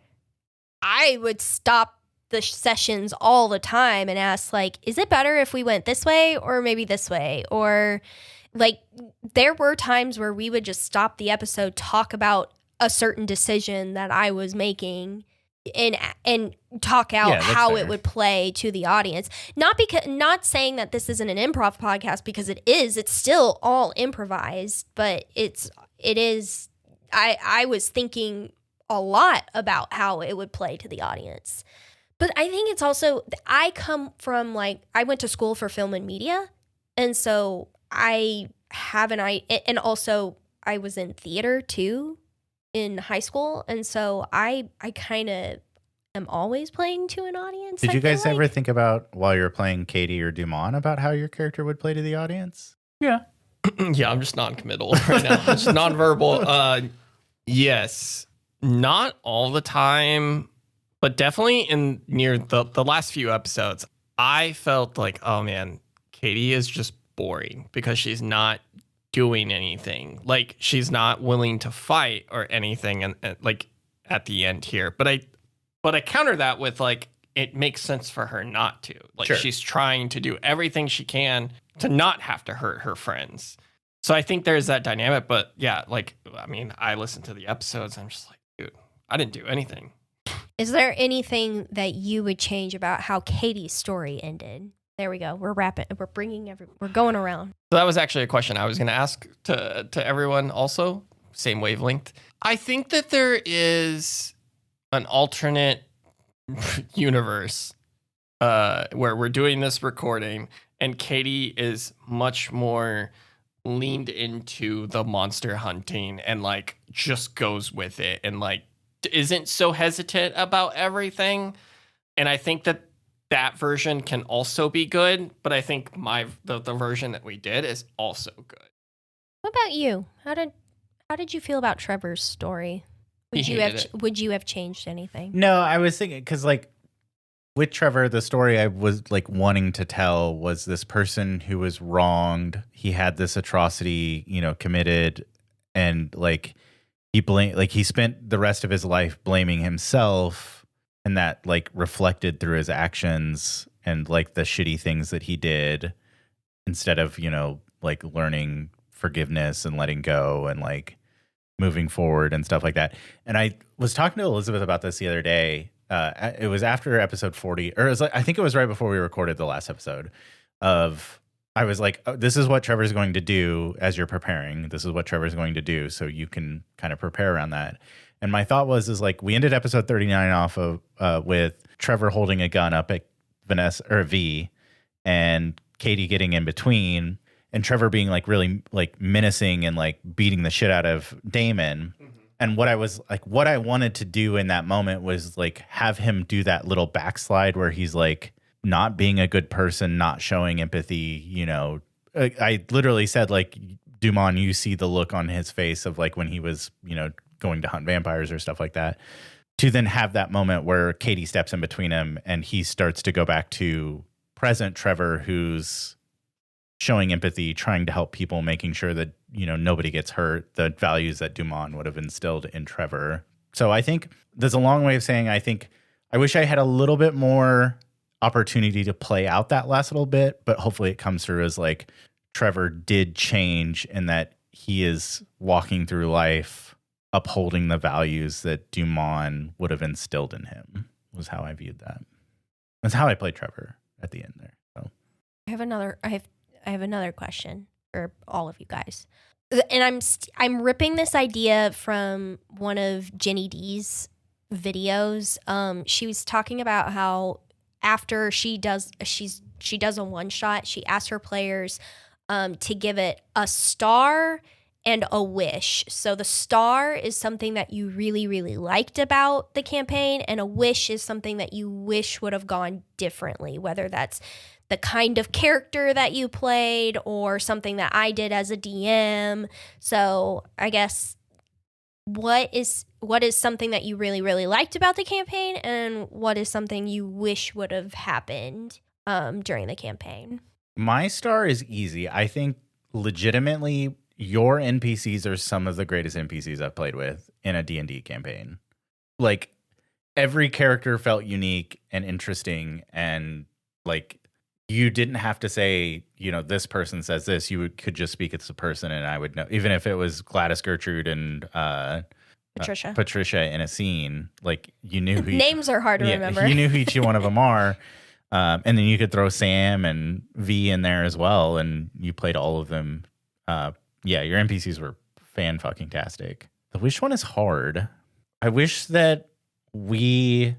Speaker 3: I would stop the sessions all the time and ask like, is it better if we went this way or maybe this way? Or like there were times where we would just stop the episode, talk about a certain decision that I was making and talk out
Speaker 2: Yeah, that's
Speaker 3: how
Speaker 2: fair.
Speaker 3: it would play to the audience. Not saying that this isn't an improv podcast, because it is. It's still all improvised, but it is. I was thinking a lot about how it would play to the audience. But I think it's also, I come from like, I went to school for film and media. And so I have and also I was in theater too in high school. And so I kind of am always playing to an audience.
Speaker 2: Did
Speaker 3: I
Speaker 2: you
Speaker 3: feel
Speaker 2: guys
Speaker 3: like.
Speaker 2: ever think about, while you're playing Katie or Dumont, about how your character would play to the audience?
Speaker 4: Yeah.
Speaker 1: Yeah, I'm just non-committal right now. Just non-verbal. Yes, not all the time, but definitely in near the last few episodes, I felt like, oh man, Katie is just boring because she's not doing anything. Like she's not willing to fight or anything, and like at the end here. But I counter that with like it makes sense for her not to. Like she's trying to do everything she can to not have to hurt her friends. So I think there's that dynamic. But yeah, like I mean, I listen to the episodes. And I'm just like, dude, I didn't do anything.
Speaker 3: Is there anything that you would change about how Katie's story ended? There we go. We're we're going around.
Speaker 1: So that was actually a question I was going to ask to everyone also. Same wavelength. I think that there is an alternate universe where we're doing this recording and Katie is much more leaned into the monster hunting and like just goes with it and like isn't so hesitant about everything. And I think that version can also be good, but I think the version that we did is also good.
Speaker 3: What about you? How did you feel about Trevor's story? Would you have changed anything?
Speaker 2: No, I was thinking because like with Trevor, the story I was like wanting to tell was this person who was wronged. He had this atrocity, committed, and like he spent the rest of his life blaming himself, and that like reflected through his actions and like the shitty things that he did instead of, like learning forgiveness and letting go and like moving forward and stuff like that. And I was talking to Elizabeth about this the other day. It was after episode 40, or I think it was right before we recorded the last episode I was like, oh, this is what Trevor's going to do as you're preparing. This is what Trevor's going to do. So you can kind of prepare around that. And my thought is like, we ended episode 39 off of with Trevor holding a gun up at V and Katie getting in between and Trevor being like really like menacing and like beating the shit out of Damon. Mm-hmm. And what I wanted to do in that moment was like have him do that little backslide where he's like not being a good person, not showing empathy. I literally said like, Dumont, you see the look on his face of like when he was, going to hunt vampires or stuff like that, to then have that moment where Katie steps in between him and he starts to go back to present Trevor, who's showing empathy, trying to help people, making sure that, nobody gets hurt, the values that Dumont would have instilled in Trevor. So I think there's a long way of saying, I wish I had a little bit more opportunity to play out that last little bit, but hopefully it comes through as like Trevor did change and that he is walking through life upholding the values that Dumont would have instilled in him, was how I viewed that. That's how I played Trevor at the end there. So
Speaker 3: I have another question for all of you guys. And I'm ripping this idea from one of Jenny D's videos. She was talking about how after she does a one shot, she asks her players to give it a star and a wish. So the star is something that you really, really liked about the campaign, and a wish is something that you wish would have gone differently, whether that's the kind of character that you played or something that I did as a DM. So I guess what is something that you really, really liked about the campaign, and what is something you wish would have happened during the campaign?
Speaker 2: My star is easy. I think legitimately your NPCs are some of the greatest NPCs I've played with in a D&D campaign. Like every character felt unique and interesting, and like you didn't have to say, this person says this. You could just speak it's the person, and I would know, even if it was Gladys, Gertrude, and Patricia in a scene. Like you knew who
Speaker 3: names are hard to remember.
Speaker 2: You knew who each one of them are, and then you could throw Sam and V in there as well, and you played all of them. Yeah, your NPCs were fan-fucking-tastic. The wish one is hard. I wish that I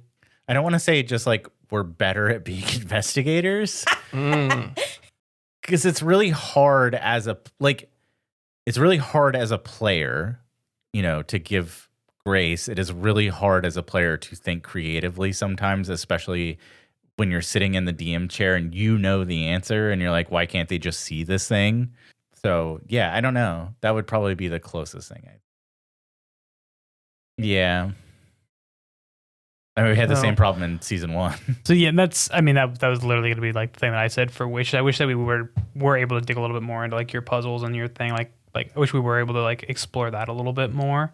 Speaker 2: don't want to say just like we're better at being investigators. Because it's really hard as a player, to give grace. It is really hard as a player to think creatively sometimes, especially when you're sitting in the DM chair and the answer and you're like, why can't they just see this thing? So, yeah, I don't know. That would probably be the closest thing. Yeah. I mean, we had the same problem in season 1.
Speaker 4: So, yeah, that was literally going to be like the thing that I said for wish. I wish that we were able to dig a little bit more into like your puzzles and your thing. Like Like, I wish we were able to like explore that a little bit more.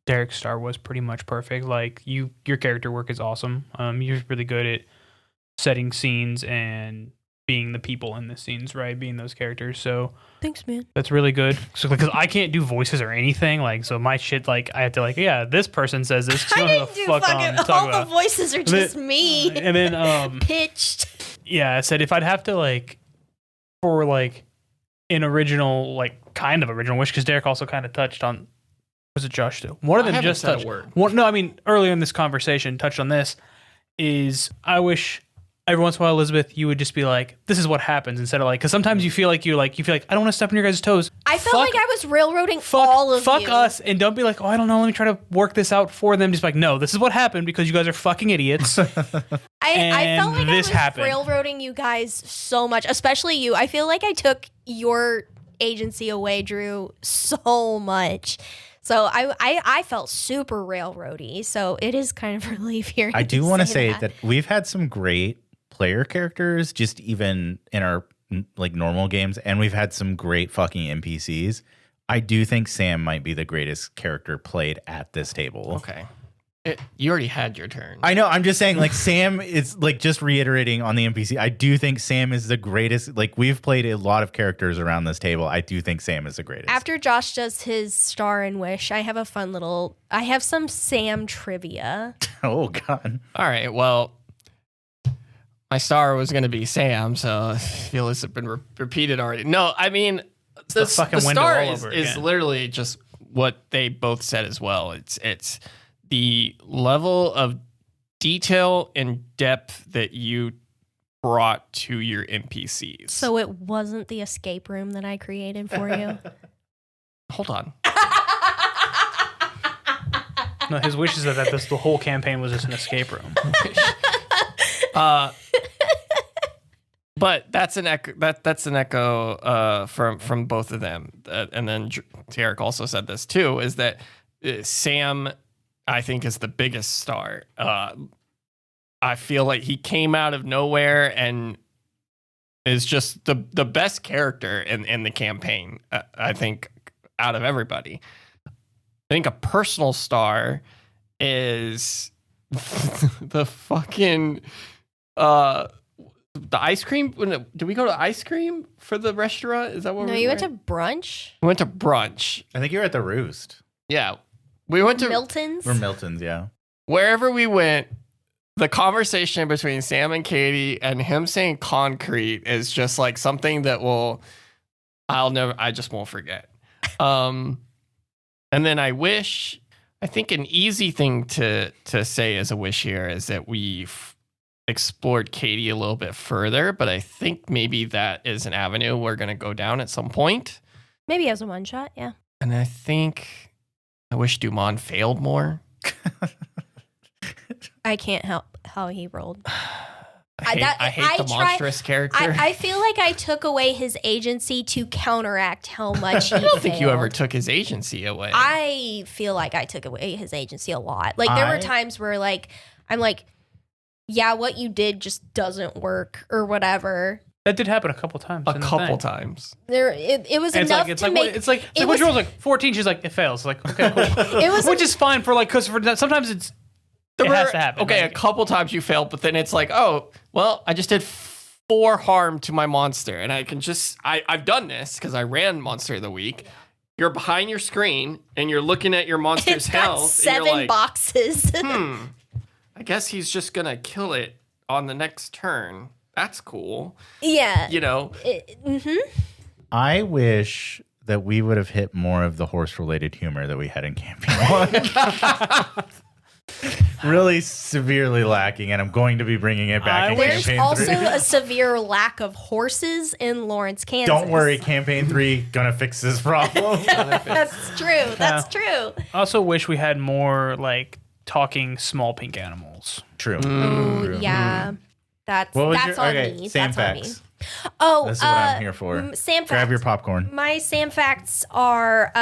Speaker 4: Derek's star was pretty much perfect. Like your character work is awesome. You're really good at setting scenes and being the people in the scenes, right? Being those characters. So
Speaker 3: Thanks, man.
Speaker 4: that's really good. So because I can't do voices or anything, like so my shit, like I have to like, yeah, this person says this. 'Cause you
Speaker 3: I
Speaker 4: don't know
Speaker 3: didn't do
Speaker 4: the fuck
Speaker 3: fucking
Speaker 4: I'm talking
Speaker 3: all
Speaker 4: about.
Speaker 3: the voices are just me.
Speaker 4: And then
Speaker 3: Pitched.
Speaker 4: yeah, I said if I'd have to like for like an original, like kind of original wish, because Derek also kind of touched on. Was it Josh too? One of them just
Speaker 1: said
Speaker 4: touched.
Speaker 1: a word.
Speaker 4: No, I mean earlier in this conversation, touched on this. Is I wish every once in a while, Elizabeth, you would just be like, "This is what happens," instead of like, because sometimes you feel like I don't want to step on your guys' toes.
Speaker 3: I felt like I was railroading all of you.
Speaker 4: Fuck us, and don't be like, "Oh, I don't know. Let me try to work this out for them." Just like, no, this is what happened because you guys are fucking idiots.
Speaker 3: I felt like I was railroading you guys so much, especially you. I feel like I took your agency away, Drew, so much. So I felt super railroady. So it is kind of a relief here.
Speaker 2: I do want to say that we've had some great player characters, just even in our like normal games, and we've had some great fucking NPCs. I do think Sam might be the greatest character played at this table.
Speaker 1: Okay. You already had your turn.
Speaker 2: I know. I'm just saying, like, Sam is like just reiterating on the NPC. I do think Sam is the greatest. Like, we've played a lot of characters around this table. I do think Sam is the greatest.
Speaker 3: After Josh does his star and wish, I have I have some Sam trivia.
Speaker 2: Oh, God.
Speaker 1: All right. Well, my star was going to be Sam, so I feel it's been repeated already. No, I mean, the
Speaker 4: fucking window
Speaker 1: star
Speaker 4: all over
Speaker 1: is
Speaker 4: again.
Speaker 1: literally just what they both said as well. It's the level of detail and depth that you brought to your NPCs.
Speaker 3: So it wasn't the escape room that I created for you.
Speaker 1: Hold on.
Speaker 4: No, his wish is that the whole campaign was just an escape room.
Speaker 1: But that's an echo. That's an echo from both of them. And then Derek also said this too: is that Sam, I think, is the biggest star. I feel like he came out of nowhere and is just the best character in the campaign. I think out of everybody. I think a personal star is the fucking the ice cream. Did we go to ice cream for the restaurant? Is that what?
Speaker 3: No, you went to brunch.
Speaker 1: We went to brunch.
Speaker 2: I think you're at the Roost.
Speaker 1: Yeah, we went to
Speaker 3: Milton's.
Speaker 2: We're Milton's, yeah.
Speaker 1: Wherever we went. The conversation between Sam and Katie and him saying concrete is just like something that I just won't forget. And then I think an easy thing to say as a wish here is that we've explored Katie a little bit further, but I think maybe that is an avenue we're going to go down at some point.
Speaker 3: Maybe as a one shot, yeah.
Speaker 1: And I wish Dumont failed more.
Speaker 3: I can't help how he rolled.
Speaker 1: I hate the monstrous character.
Speaker 3: I feel like I took away his agency to counteract how much he
Speaker 1: I don't think you
Speaker 3: failed.
Speaker 1: ever took his agency away.
Speaker 3: I feel like I took away his agency a lot. Like there were times where like I'm like, yeah, what you did just doesn't work or whatever.
Speaker 4: That did happen a couple times.
Speaker 1: a couple times.
Speaker 3: It was
Speaker 4: And
Speaker 3: enough
Speaker 4: it's
Speaker 3: to
Speaker 4: like,
Speaker 3: make.
Speaker 4: it's like when she rolls like 14, she's like, it fails. Like, okay, cool.
Speaker 3: It was
Speaker 4: Which is fine for like, because sometimes it has to happen.
Speaker 1: Okay,
Speaker 4: Like,
Speaker 1: a couple times you failed, but then it's like, oh, well, I just did 4 harm to my monster, and I can just I've done this because I ran Monster of the Week. You're behind your screen and you're looking at your monster's
Speaker 3: it's got
Speaker 1: health. and you're
Speaker 3: 7
Speaker 1: like,
Speaker 3: boxes.
Speaker 1: I guess he's just gonna kill it on the next turn. That's cool.
Speaker 3: Yeah.
Speaker 1: You know.
Speaker 2: I wish that we would have hit more of the horse-related humor that we had in Campaign 1. Really severely lacking, and I'm going to be bringing it back in
Speaker 3: There's
Speaker 2: Campaign
Speaker 3: also
Speaker 2: 3.
Speaker 3: a severe lack of horses in Lawrence, Kansas.
Speaker 2: Don't worry, Campaign 3 gonna fix this problem.
Speaker 3: That's true. That's true.
Speaker 4: I also wish we had more like talking small pink animals.
Speaker 2: True.
Speaker 3: Oh, yeah. That's
Speaker 2: What was
Speaker 3: that's
Speaker 2: your
Speaker 3: on
Speaker 2: okay?
Speaker 3: me.
Speaker 2: Sam
Speaker 3: That's on me.
Speaker 2: facts.
Speaker 3: Oh,
Speaker 2: This is what I'm here for.
Speaker 3: Sam facts.
Speaker 2: Grab your popcorn.
Speaker 3: My Sam facts are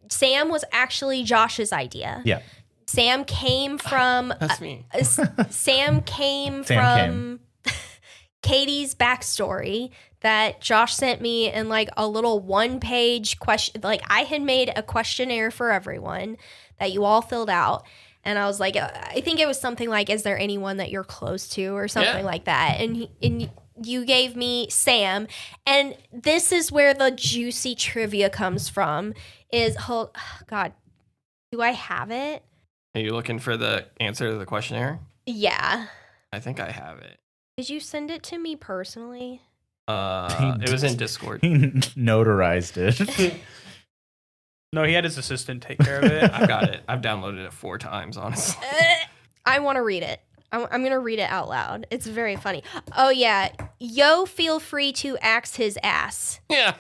Speaker 3: Sam was actually Josh's idea.
Speaker 2: Yeah.
Speaker 3: Sam came from
Speaker 1: That's me.
Speaker 3: Sam came
Speaker 2: Sam
Speaker 3: from Katie's backstory that Josh sent me in like a little 1-page question. Like I had made a questionnaire for everyone that you all filled out. And I was like, I think it was something like, is there anyone that you're close to or something like that? And you gave me Sam. And this is where the juicy trivia comes from God, do I have it?
Speaker 1: Are you looking for the answer to the questionnaire?
Speaker 3: Yeah.
Speaker 1: I think I have it.
Speaker 3: Did you send it to me personally?
Speaker 1: It was in Discord.
Speaker 2: He notarized it.
Speaker 4: No, he had his assistant take care of it.
Speaker 1: I've got it. I've downloaded it 4 times, honestly.
Speaker 3: I want to read it. I'm going to read it out loud. It's very funny. Oh, yeah. Yo, feel free to axe his ass.
Speaker 1: Yeah.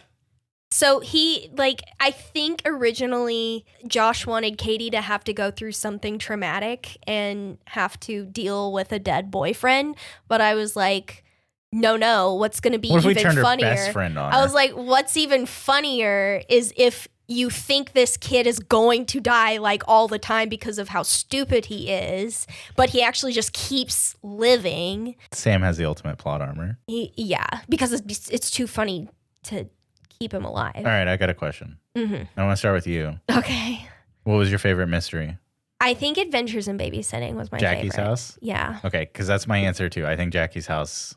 Speaker 3: So I think originally Josh wanted Katie to have to go through something traumatic and have to deal with a dead boyfriend. But I was like, no, what's going to be
Speaker 2: What if we
Speaker 3: even
Speaker 2: turned her
Speaker 3: funnier?
Speaker 2: best friend on
Speaker 3: I
Speaker 2: her?
Speaker 3: was like, what's even funnier is if you think this kid is going to die like all the time because of how stupid he is, but he actually just keeps living.
Speaker 2: Sam has the ultimate plot armor.
Speaker 3: Because it's too funny to keep him alive.
Speaker 2: All right, I got a question.
Speaker 3: Mm-hmm.
Speaker 2: I want to start with you.
Speaker 3: Okay.
Speaker 2: What was your favorite mystery?
Speaker 3: I think Adventures in Babysitting was my
Speaker 2: Jackie's
Speaker 3: favorite.
Speaker 2: house?
Speaker 3: Yeah.
Speaker 2: Okay, because that's my answer too. I think Jackie's house.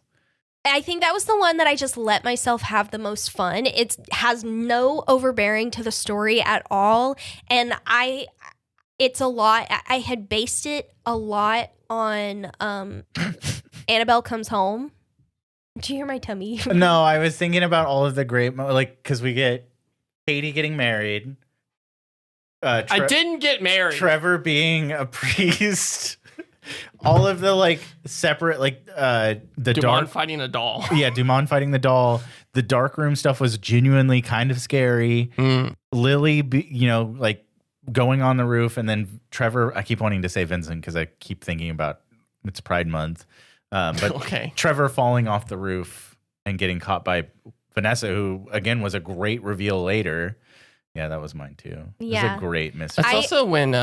Speaker 3: I think that was the one that I just let myself have the most fun. It has no overbearing to the story at all. And it's a lot. I had based it a lot on Annabelle Comes Home. Do you hear my tummy?
Speaker 2: No, I was thinking about all of the great, because we get Katie getting married.
Speaker 1: I didn't get married.
Speaker 2: Trevor being a priest. All of the separate the
Speaker 1: Dumont
Speaker 2: dark
Speaker 1: fighting a doll.
Speaker 2: Yeah, Dumont fighting the doll. The dark room stuff was genuinely kind of scary. Lily, going on the roof, and then Trevor. I keep wanting to say Vincent because I keep thinking about it's Pride Month. But
Speaker 1: Okay.
Speaker 2: Trevor falling off the roof and getting caught by Vanessa, who again was a great reveal later. Yeah, that was mine too.
Speaker 3: Yeah.
Speaker 2: It was a great mystery.
Speaker 1: It's also when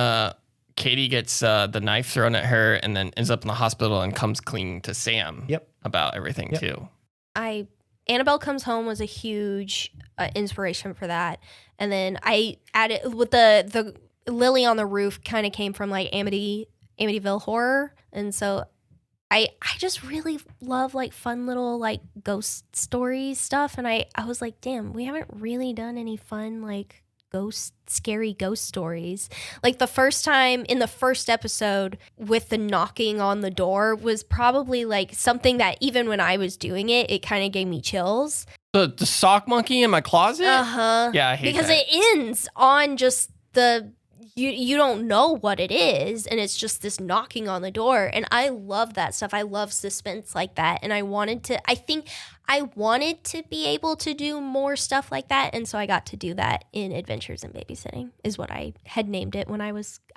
Speaker 1: Katie gets the knife thrown at her and then ends up in the hospital and comes clean to Sam about everything too.
Speaker 3: Annabelle Comes Home was a huge inspiration for that. And then I added with the Lily on the Roof kind of came from Amityville horror. And so I just really love fun little ghost stories stuff. And I was like, damn, we haven't really done any fun scary ghost stories. The first time in the first episode with the knocking on the door was probably something that even when I was doing it kind of gave me chills.
Speaker 1: The sock monkey in my closet?
Speaker 3: Uh-huh.
Speaker 1: Yeah, I hate
Speaker 3: because
Speaker 1: that.
Speaker 3: it ends on just you don't know what it is, and it's just this knocking on the door. And I love that stuff. I love suspense like that. And I wanted to be able to do more stuff like that. And so I got to do that in Adventures in Babysitting is what I had named it when I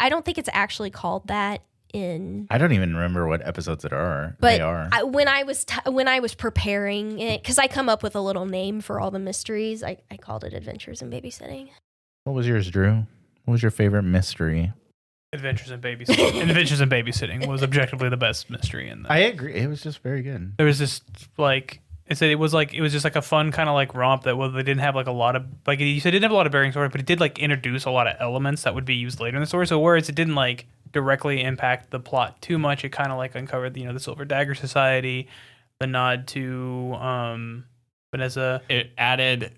Speaker 3: don't think it's actually called that in.
Speaker 2: I don't even remember what episodes they are.
Speaker 3: When I was preparing it, because I come up with a little name for all the mysteries, I called it Adventures in Babysitting.
Speaker 2: What was yours, Drew? What was your favorite mystery?
Speaker 4: Adventures in Babysitting. Adventures in Babysitting was objectively the best mystery in that.
Speaker 2: I agree. It was just very good.
Speaker 4: There was just I said it was just a fun kind of romp that they didn't have a lot of you said it didn't have a lot of bearing story, but it did introduce a lot of elements that would be used later in the story. So whereas it didn't directly impact the plot too much, it kind of uncovered the Silver Dagger Society, the nod to Vanessa.
Speaker 1: It added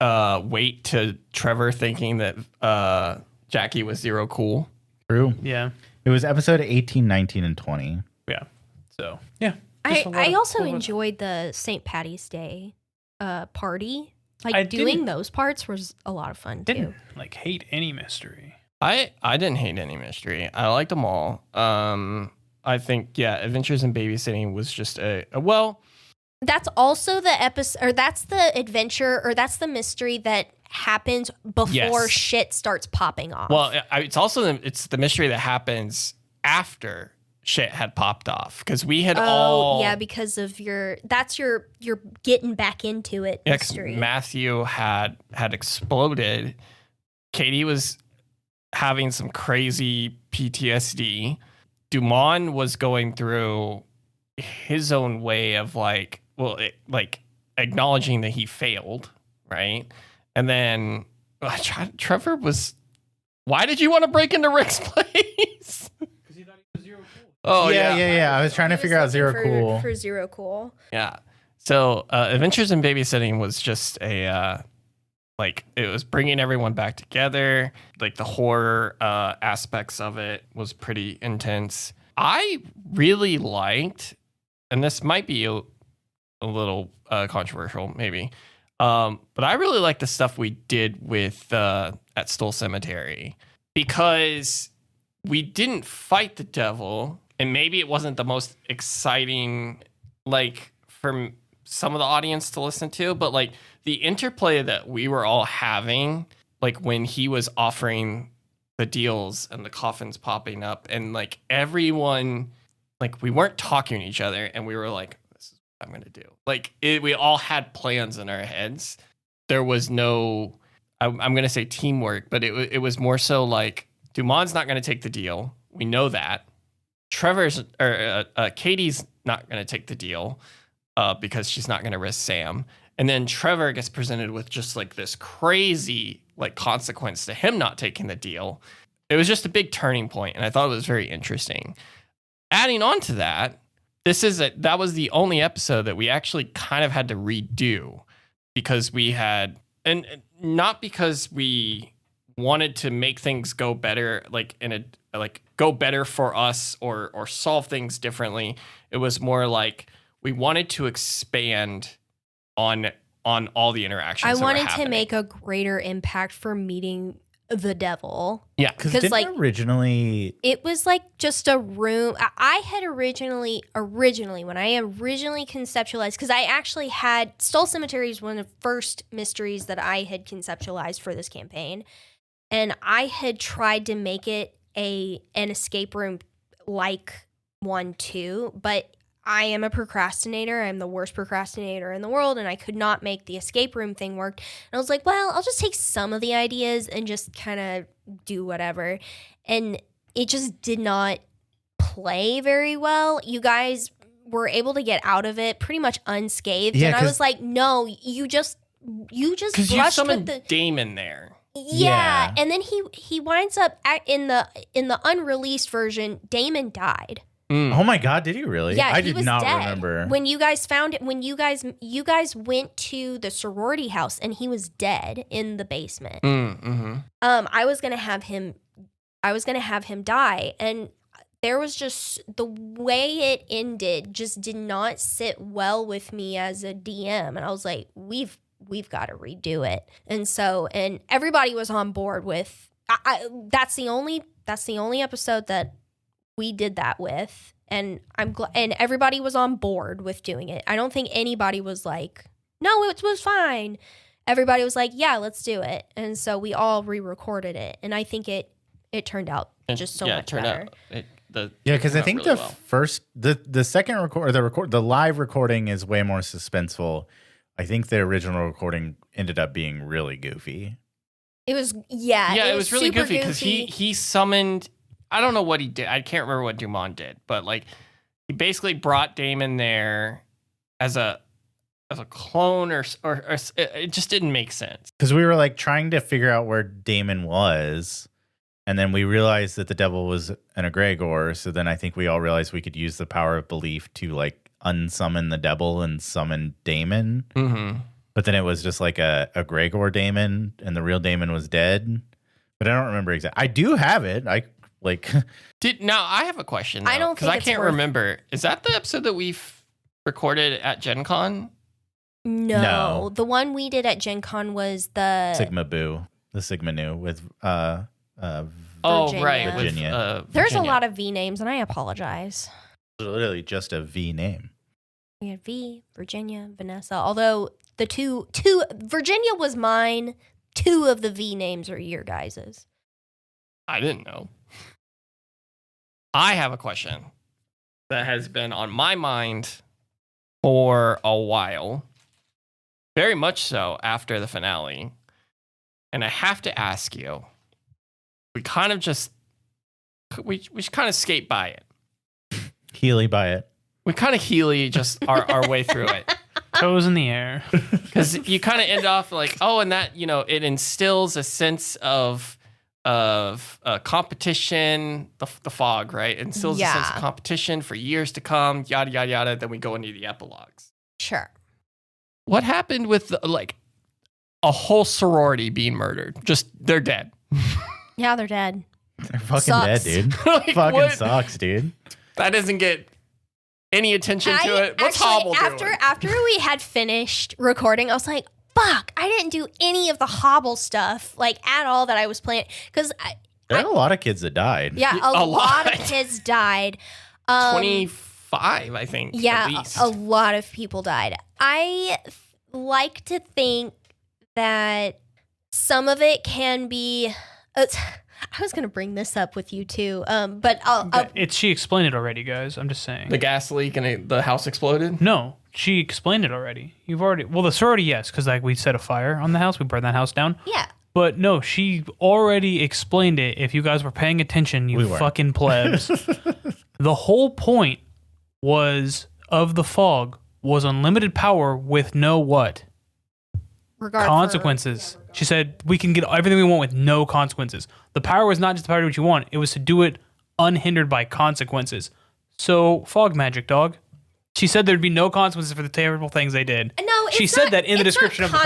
Speaker 1: weight to Trevor thinking that Jackie was zero cool.
Speaker 2: True.
Speaker 4: Yeah.
Speaker 2: It was episode 18, 19, and 20.
Speaker 4: Yeah. So yeah.
Speaker 3: I also enjoyed the St. Patty's Day party. Doing those parts was a lot of fun too.
Speaker 4: Didn't hate any mystery.
Speaker 1: I didn't hate any mystery. I liked them all. I think Adventures in Babysitting was just
Speaker 3: that's also the episode, or that's the adventure, or that's the mystery that happens before shit starts popping off.
Speaker 1: Well, it's also it's the mystery that happens after shit had popped off, because we had
Speaker 3: because of your getting back into it mystery.
Speaker 1: Matthew had exploded. Katie was having some crazy PTSD. Dumont was going through his own way of acknowledging that he failed, right? And then Trevor was, why did you want to break into Rick's place?
Speaker 4: Because he thought he was zero cool.
Speaker 1: Oh,
Speaker 2: yeah. I was trying to figure out Zero Cool.
Speaker 3: For Zero Cool.
Speaker 1: Yeah. So Adventures in Babysitting was just a, like, it was bringing everyone back together. Like, the horror aspects of it was pretty intense. I really liked, and this might be a little controversial, maybe, but I really liked the stuff we did with at Stoll Cemetery, because we didn't fight the devil, and maybe it wasn't the most exciting, like, for some of the audience to listen to, but like the interplay that we were all having, like when he was offering the deals and the coffins popping up, and like everyone, like we weren't talking to each other, and we were like, this is what I'm gonna do. Like we all had plans in our heads. There was no, I'm gonna say teamwork, but it was more so like Dumon's not gonna take the deal. We know that. Katie's not gonna take the deal because she's not gonna risk Sam. And then Trevor gets presented with just like this crazy like consequence to him not taking the deal. It was just a big turning point, and I thought it was very interesting. Adding on to that, that was the only episode that we actually kind of had to redo, because we had, and not because we wanted to make things go better, like go better for us or solve things differently. It was more like we wanted to expand on all the interactions.
Speaker 3: I wanted to make a greater impact for meeting the devil.
Speaker 1: Yeah,
Speaker 2: because like originally
Speaker 3: it was like just a room. I had originally when I originally conceptualized, because I actually had Stoll Cemetery is one of the first mysteries that I had conceptualized for this campaign, and I had tried to make it an escape room like one too, but I am a procrastinator. I'm the worst procrastinator in the world, and I could not make the escape room thing work. And I was like, well, I'll just take some of the ideas and just kind of do whatever. And it just did not play very well. You guys were able to get out of it pretty much unscathed.
Speaker 2: Yeah,
Speaker 3: and I was like, no, you just
Speaker 1: because you summoned Damon there.
Speaker 3: Yeah. And then he winds up in the unreleased version, Damon died.
Speaker 2: Oh my God, did he really?
Speaker 3: Yeah,
Speaker 2: I did not remember.
Speaker 3: When you guys found it, when you guys went to the sorority house and he was dead in the basement.
Speaker 1: Mm-hmm.
Speaker 3: I was gonna have him die, and there was just the way it ended just did not sit well with me as a DM, and I was like, we've got to redo it, and everybody was on board with. That's the only episode that we did that with, and I'm glad, and everybody was on board with doing it. I don't think anybody was like, no, it was fine. Everybody was like, yeah, let's do it. And so we all re-recorded it, and I think it turned out just so much better.
Speaker 2: Because I think the second the live recording is way more suspenseful. I think the original recording ended up being really goofy.
Speaker 3: It was
Speaker 1: it was really goofy because he summoned. I don't know what he did. I can't remember what Dumont did, but like he basically brought Damon there as a clone, or it just didn't make sense.
Speaker 2: Because we were like trying to figure out where Damon was, and then we realized that the devil was an egregor. So then I think we all realized we could use the power of belief to like unsummon the devil and summon Damon.
Speaker 1: Mm-hmm.
Speaker 2: But then it was just like a egregor Damon, and the real Damon was dead. But I don't remember exactly. I do have it. I
Speaker 1: have a question. Though,
Speaker 3: I don't, because
Speaker 1: I can't remember. Is that the episode that we've recorded at Gen Con?
Speaker 3: No, the one we did at Gen Con was the
Speaker 2: Sigma Boo, the Sigma Nu with
Speaker 1: Virginia.
Speaker 2: Virginia.
Speaker 3: There's a lot of V names, and I apologize.
Speaker 2: Literally just a V name.
Speaker 3: We had V, Virginia, Vanessa. Although the two Virginia was mine. 2 of the V names are your guys's.
Speaker 1: I didn't know. I have a question that has been on my mind for a while, very much so after the finale. And I have to ask you, we kind of skate by it.
Speaker 2: Healy by it.
Speaker 1: We kind of Healy just our way through it.
Speaker 4: Toes in the air.
Speaker 1: Because you kind of end off like, oh, and that, it instills a sense of competition, the fog, right? It instills a sense of competition for years to come, yada, yada, yada. Then we go into the epilogues.
Speaker 3: Sure.
Speaker 1: What happened with, a whole sorority being murdered? Just, they're dead.
Speaker 3: Yeah, they're dead.
Speaker 2: They're fucking
Speaker 3: Sucks.
Speaker 2: dead, dude.
Speaker 1: Like,
Speaker 2: Fucking
Speaker 1: what?
Speaker 2: sucks, dude.
Speaker 1: That doesn't get any attention to it. What's Hobble doing?
Speaker 3: After we had finished recording, I was like, fuck, I didn't do any of the Hobble stuff, at all that I was planning. Because
Speaker 2: There are a lot of kids that died.
Speaker 3: yeah, a lot of kids died.
Speaker 1: 25, I think.
Speaker 3: Yeah,
Speaker 1: at least.
Speaker 3: a lot of people died. I like to think that some of it can be. I was going to bring this up with you too, but
Speaker 4: She explained it already, guys. I'm just saying.
Speaker 1: The gas leak and the house exploded?
Speaker 4: No, she explained it already. The sorority, yes, because we set a fire on the house. We burned that house down.
Speaker 3: yeah.
Speaker 4: But no, she already explained it. If you guys were paying attention, you fucking plebs. The whole point of the fog was unlimited power with no what? Consequences. She said we can get everything we want with no consequences. The power was not just the power to do what you want. It was to do it unhindered by consequences. So, fog magic, dog. She said there'd be no consequences for the terrible things they did.
Speaker 3: No,
Speaker 4: she said that in the description of the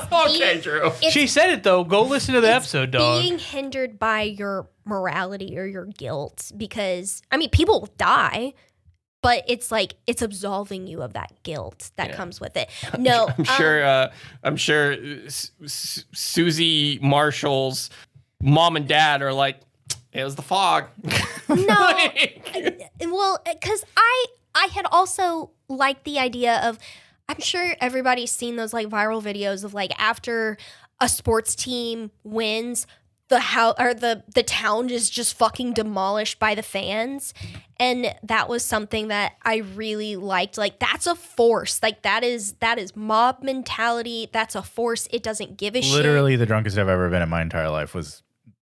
Speaker 4: fog.
Speaker 1: Okay, Drew.
Speaker 4: She said it though. Go listen to the episode, dog.
Speaker 3: Being hindered by your morality or your guilt, because people die, but it's absolving you of that guilt that comes with it. No,
Speaker 1: I'm sure Susie Marshall's mom and dad are like, it was the fog.
Speaker 3: No, well, because I had also liked the idea of, I'm sure everybody's seen those viral videos of after a sports team wins, the town is just fucking demolished by the fans. And that was something that I really liked. That's a force. That is mob mentality. That's a force. It doesn't give a shit.
Speaker 2: Literally the drunkest I've ever been in my entire life was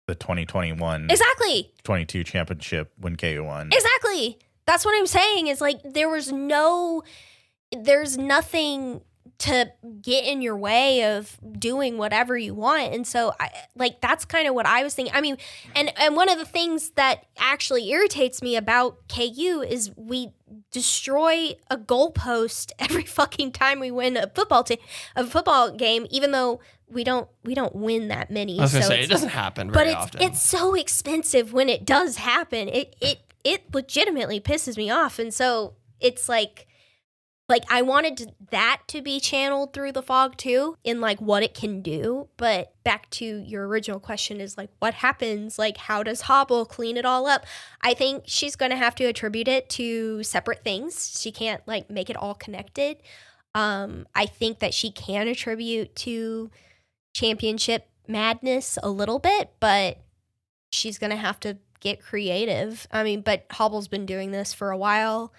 Speaker 2: the 2021
Speaker 3: Exactly.
Speaker 2: 22 championship when KU won.
Speaker 3: Exactly. That's what I'm saying is there's nothing to get in your way of doing whatever you want. And so that's kind of what I was thinking. And one of the things that actually irritates me about KU is we destroy a goalpost every fucking time we win a football game, even though we don't win that many.
Speaker 1: I was going to say, it doesn't happen very often.
Speaker 3: But it's so expensive when it does happen. It legitimately pisses me off. And so it's I wanted that to be channeled through the fog too, in what it can do. But back to your original question is what happens? How does Hobble clean it all up? I think she's going to have to attribute it to separate things. She can't make it all connected. I think that she can attribute to championship madness a little bit, but she's going to have to get creative. But Hobble's been doing this for a while.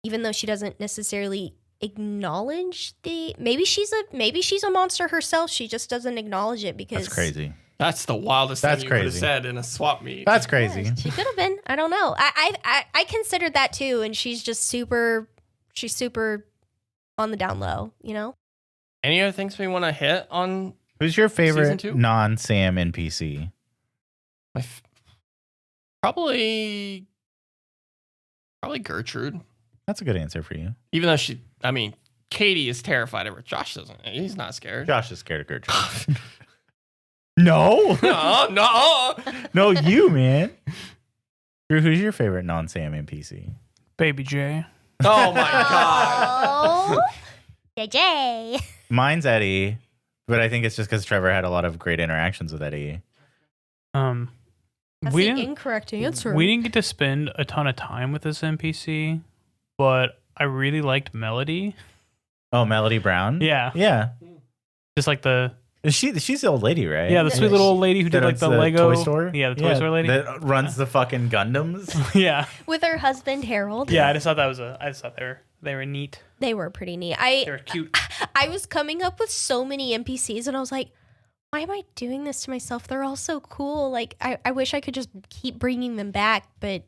Speaker 3: Even though she doesn't necessarily acknowledge maybe she's a monster herself. She just doesn't acknowledge it because
Speaker 2: That's crazy.
Speaker 1: That's the wildest thing you could have said in a swap meet.
Speaker 2: That's crazy.
Speaker 3: Yeah, she could have been. I don't know. I considered that too, and she's just super on the down low,
Speaker 1: Any other things we want to hit on?
Speaker 2: Who's your favorite
Speaker 1: Season 2?
Speaker 2: non-Sam NPC?
Speaker 1: Probably Gertrude.
Speaker 2: That's a good answer for you.
Speaker 1: Even though Katie is terrified of her. Josh doesn't. He's not scared.
Speaker 2: Josh is scared of Gertrude. No.
Speaker 1: No.
Speaker 2: No, you, man. Drew, who's your favorite non-Sam NPC?
Speaker 4: Baby J.
Speaker 1: Oh my god.
Speaker 3: Oh, JJ.
Speaker 2: Mine's Eddie, but I think it's just because Trevor had a lot of great interactions with Eddie.
Speaker 3: That's
Speaker 4: we
Speaker 3: the
Speaker 4: didn't
Speaker 3: incorrect answer.
Speaker 4: we didn't get to spend a ton of time with this NPC, but I really liked Melody.
Speaker 2: Oh, Melody Brown?
Speaker 4: Yeah,
Speaker 2: Yeah.
Speaker 4: just
Speaker 2: She's the old lady, right?
Speaker 4: the sweet little old lady who did
Speaker 2: That
Speaker 4: the
Speaker 2: owns
Speaker 4: Lego
Speaker 2: toy store.
Speaker 4: Yeah, the toy store lady.
Speaker 2: that runs the fucking Gundams.
Speaker 4: Yeah,
Speaker 3: With her husband Harold.
Speaker 4: yeah. I just thought they were neat.
Speaker 3: They were pretty neat.
Speaker 4: They were cute.
Speaker 3: I was coming up with so many NPCs and I was like, why am I doing this to myself? They're all so cool. I wish I could just keep bringing them back, but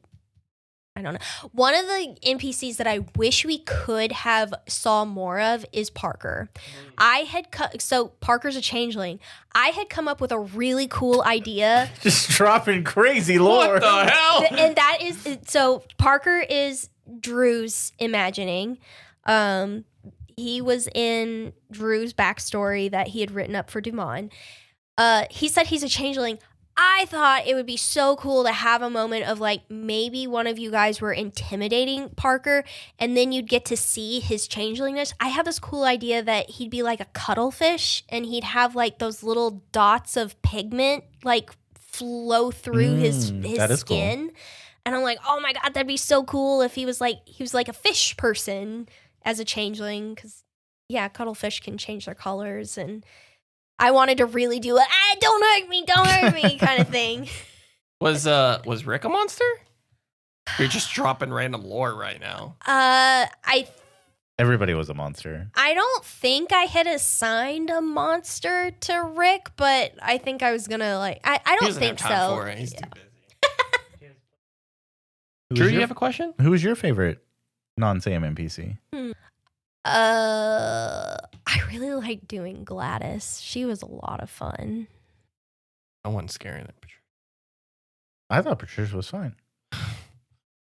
Speaker 3: I don't know. One of the NPCs that I wish we could have saw more of is Parker. So Parker's a changeling. I had come up with a really cool idea.
Speaker 2: Just dropping crazy lore.
Speaker 1: What the hell?
Speaker 3: And that is, so Parker is Drew's imagining. He was in Drew's backstory that he had written up for Dumont. He said he's a changeling. I thought it would be so cool to have a moment of like maybe one of you guys were intimidating Parker and then you'd get to see his changelingness. I have this cool idea that he'd be like a cuttlefish and he'd have like those little dots of pigment like flow through his skin. Cool. And I'm like, oh my God, that'd be so cool if he was like a fish person as a changeling. Cause yeah, cuttlefish can change their colors and I wanted to really do it. Don't hurt me kind of thing.
Speaker 1: Was Rick a monster? You're just dropping random lore right now.
Speaker 2: Everybody was a monster.
Speaker 3: I don't think I had assigned a monster to Rick, but I think I was gonna like. I don't think
Speaker 1: have time
Speaker 3: so.
Speaker 1: For it. He's too busy. Drew, you have a question?
Speaker 2: Who was your favorite non-Sam NPC?
Speaker 3: I really liked doing Gladys. She was a lot of fun.
Speaker 1: No one's scary that Patricia.
Speaker 2: I thought Patricia was fine.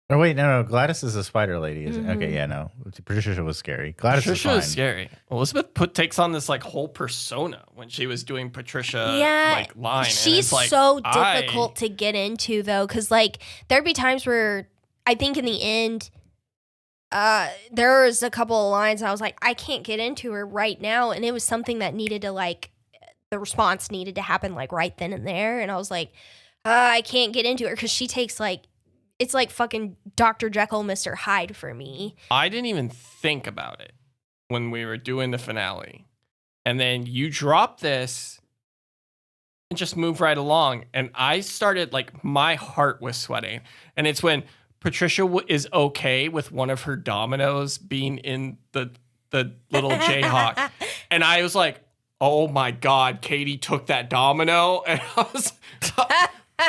Speaker 2: Oh wait, no. Gladys is a spider lady. Isn't Okay, yeah, no. Patricia was scary. Gladys
Speaker 1: Patricia
Speaker 2: was fine.
Speaker 1: Was scary. Elizabeth takes on this like whole persona when she was doing Patricia like line.
Speaker 3: She's
Speaker 1: like,
Speaker 3: so difficult to get into though, because like there'd be times where I think in the end. There was a couple of lines I was like, I can't get into her right now. And it was something that needed to like, the response needed to happen like right then and there. And I was like, I can't get into her because she takes like, it's like fucking Dr. Jekyll, Mr. Hyde for me.
Speaker 1: I didn't even think about it when we were doing the finale. And then you drop this and just move right along. And I started like, my heart was sweating. And it's when Patricia is okay with one of her dominoes being in the little Jayhawk. And I was like, oh my God, Katie took that domino. And I was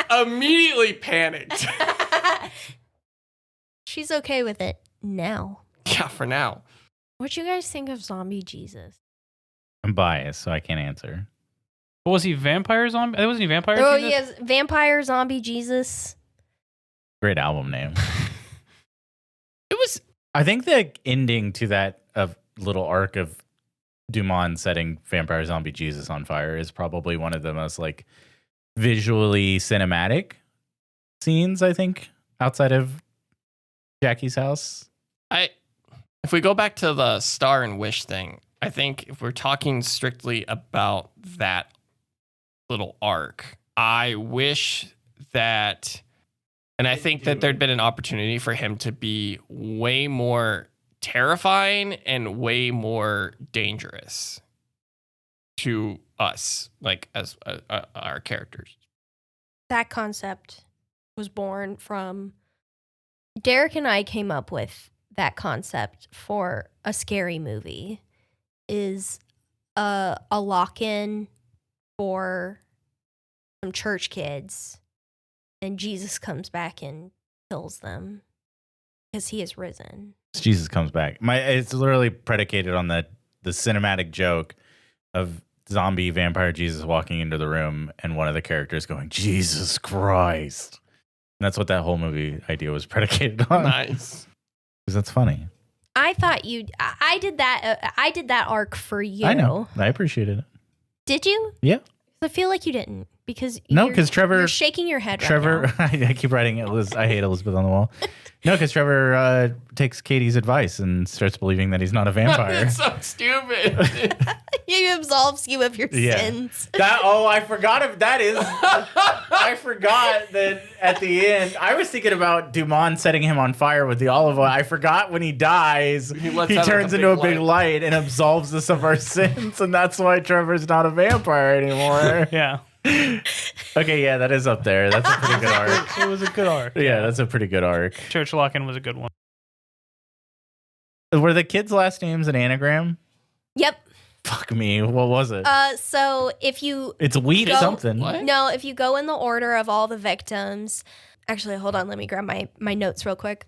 Speaker 1: immediately panicked.
Speaker 3: She's okay with it now.
Speaker 1: Yeah, for now.
Speaker 3: What you guys think of Zombie Jesus?
Speaker 2: I'm biased, so I can't answer.
Speaker 4: What was he, vampire zombie? Wasn't he vampire
Speaker 3: Oh,
Speaker 4: Jesus?
Speaker 3: yes, Vampire Zombie Jesus.
Speaker 2: Great album name.
Speaker 1: It was.
Speaker 2: I think the ending to that little arc of Dumont setting Vampire Zombie Jesus on fire is probably one of the most like visually cinematic scenes, I think, outside of Jackie's house.
Speaker 1: If we go back to the Star and Wish thing, I think if we're talking strictly about that little arc, I wish that. And I think that there'd been an opportunity for him to be way more terrifying and way more dangerous to us, like as our characters.
Speaker 3: That concept was born from Derek and I came up with that concept for a scary movie is a lock-in for some church kids. And Jesus comes back and kills them because he is risen.
Speaker 2: Jesus comes back. It's literally predicated on the cinematic joke of zombie vampire Jesus walking into the room and one of the characters going, Jesus Christ. And that's what that whole movie idea was predicated on.
Speaker 1: Nice.
Speaker 2: Because that's funny.
Speaker 3: I thought I did that. I did that arc for you.
Speaker 2: I know. I appreciated it.
Speaker 3: Did you?
Speaker 2: Yeah.
Speaker 3: I feel like you didn't because
Speaker 2: Trevor.
Speaker 3: You're shaking your head.
Speaker 2: Trevor,
Speaker 3: right now.
Speaker 2: I keep writing I hate Elizabeth on the wall. No, because Trevor takes Katie's advice and starts believing that he's not a vampire.
Speaker 1: It's so stupid.
Speaker 3: He absolves you of your sins.
Speaker 2: I forgot if that is. I forgot that at the end. I was thinking about Dumont setting him on fire with the olive oil. I forgot when he dies, he turns into a big light and absolves us of our sins, and that's why Trevor's not a vampire anymore.
Speaker 4: Yeah.
Speaker 2: Okay, yeah, that is up there. That's a pretty good arc.
Speaker 4: It was a good arc.
Speaker 2: Yeah, that's a pretty good arc.
Speaker 4: Church lock-in was a good one.
Speaker 2: Were the kids' last names an anagram?
Speaker 3: Yep.
Speaker 2: Fuck me. What was it?
Speaker 3: So if you
Speaker 2: It's wheat something.
Speaker 1: What?
Speaker 3: No, if you go in the order of all the victims, Actually, hold on. Let me grab my notes real quick.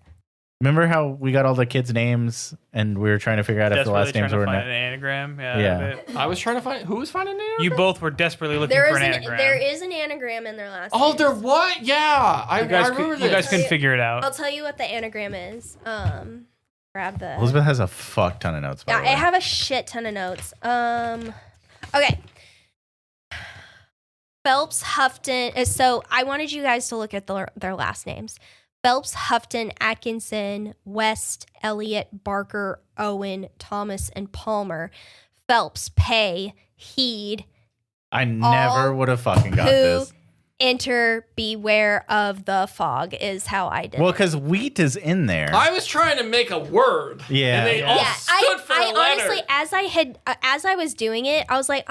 Speaker 2: Remember how we got all the kids' names and we were trying to figure out if the last names were
Speaker 4: trying to find an anagram.
Speaker 2: Yeah.
Speaker 1: I was trying to find who was finding it.
Speaker 4: You both were desperately looking
Speaker 3: There
Speaker 4: for
Speaker 3: is
Speaker 4: an anagram.
Speaker 3: there is an anagram in their last
Speaker 1: Oh,
Speaker 3: names.
Speaker 1: there what? Yeah, I remember this.
Speaker 4: You guys couldn't figure it out.
Speaker 3: I'll tell you what the anagram is. Grab the.
Speaker 2: Elizabeth has a fuck ton of notes. By
Speaker 3: Yeah,
Speaker 2: the way.
Speaker 3: I have a shit ton of notes. Okay. Phelps, Houghton. So I wanted you guys to look at their last names. Phelps, Houghton, Atkinson, West, Elliott, Barker, Owen, Thomas, and Palmer. Phelps, Pay, Heed.
Speaker 2: I never would have fucking got
Speaker 3: Who,
Speaker 2: this.
Speaker 3: Enter, beware of the fog is how I did.
Speaker 2: Well, because wheat is in there.
Speaker 1: I was trying to make a word.
Speaker 2: Yeah.
Speaker 1: And they all
Speaker 3: yeah,
Speaker 1: stood for a letter.
Speaker 3: honestly, as I was doing it, I was like,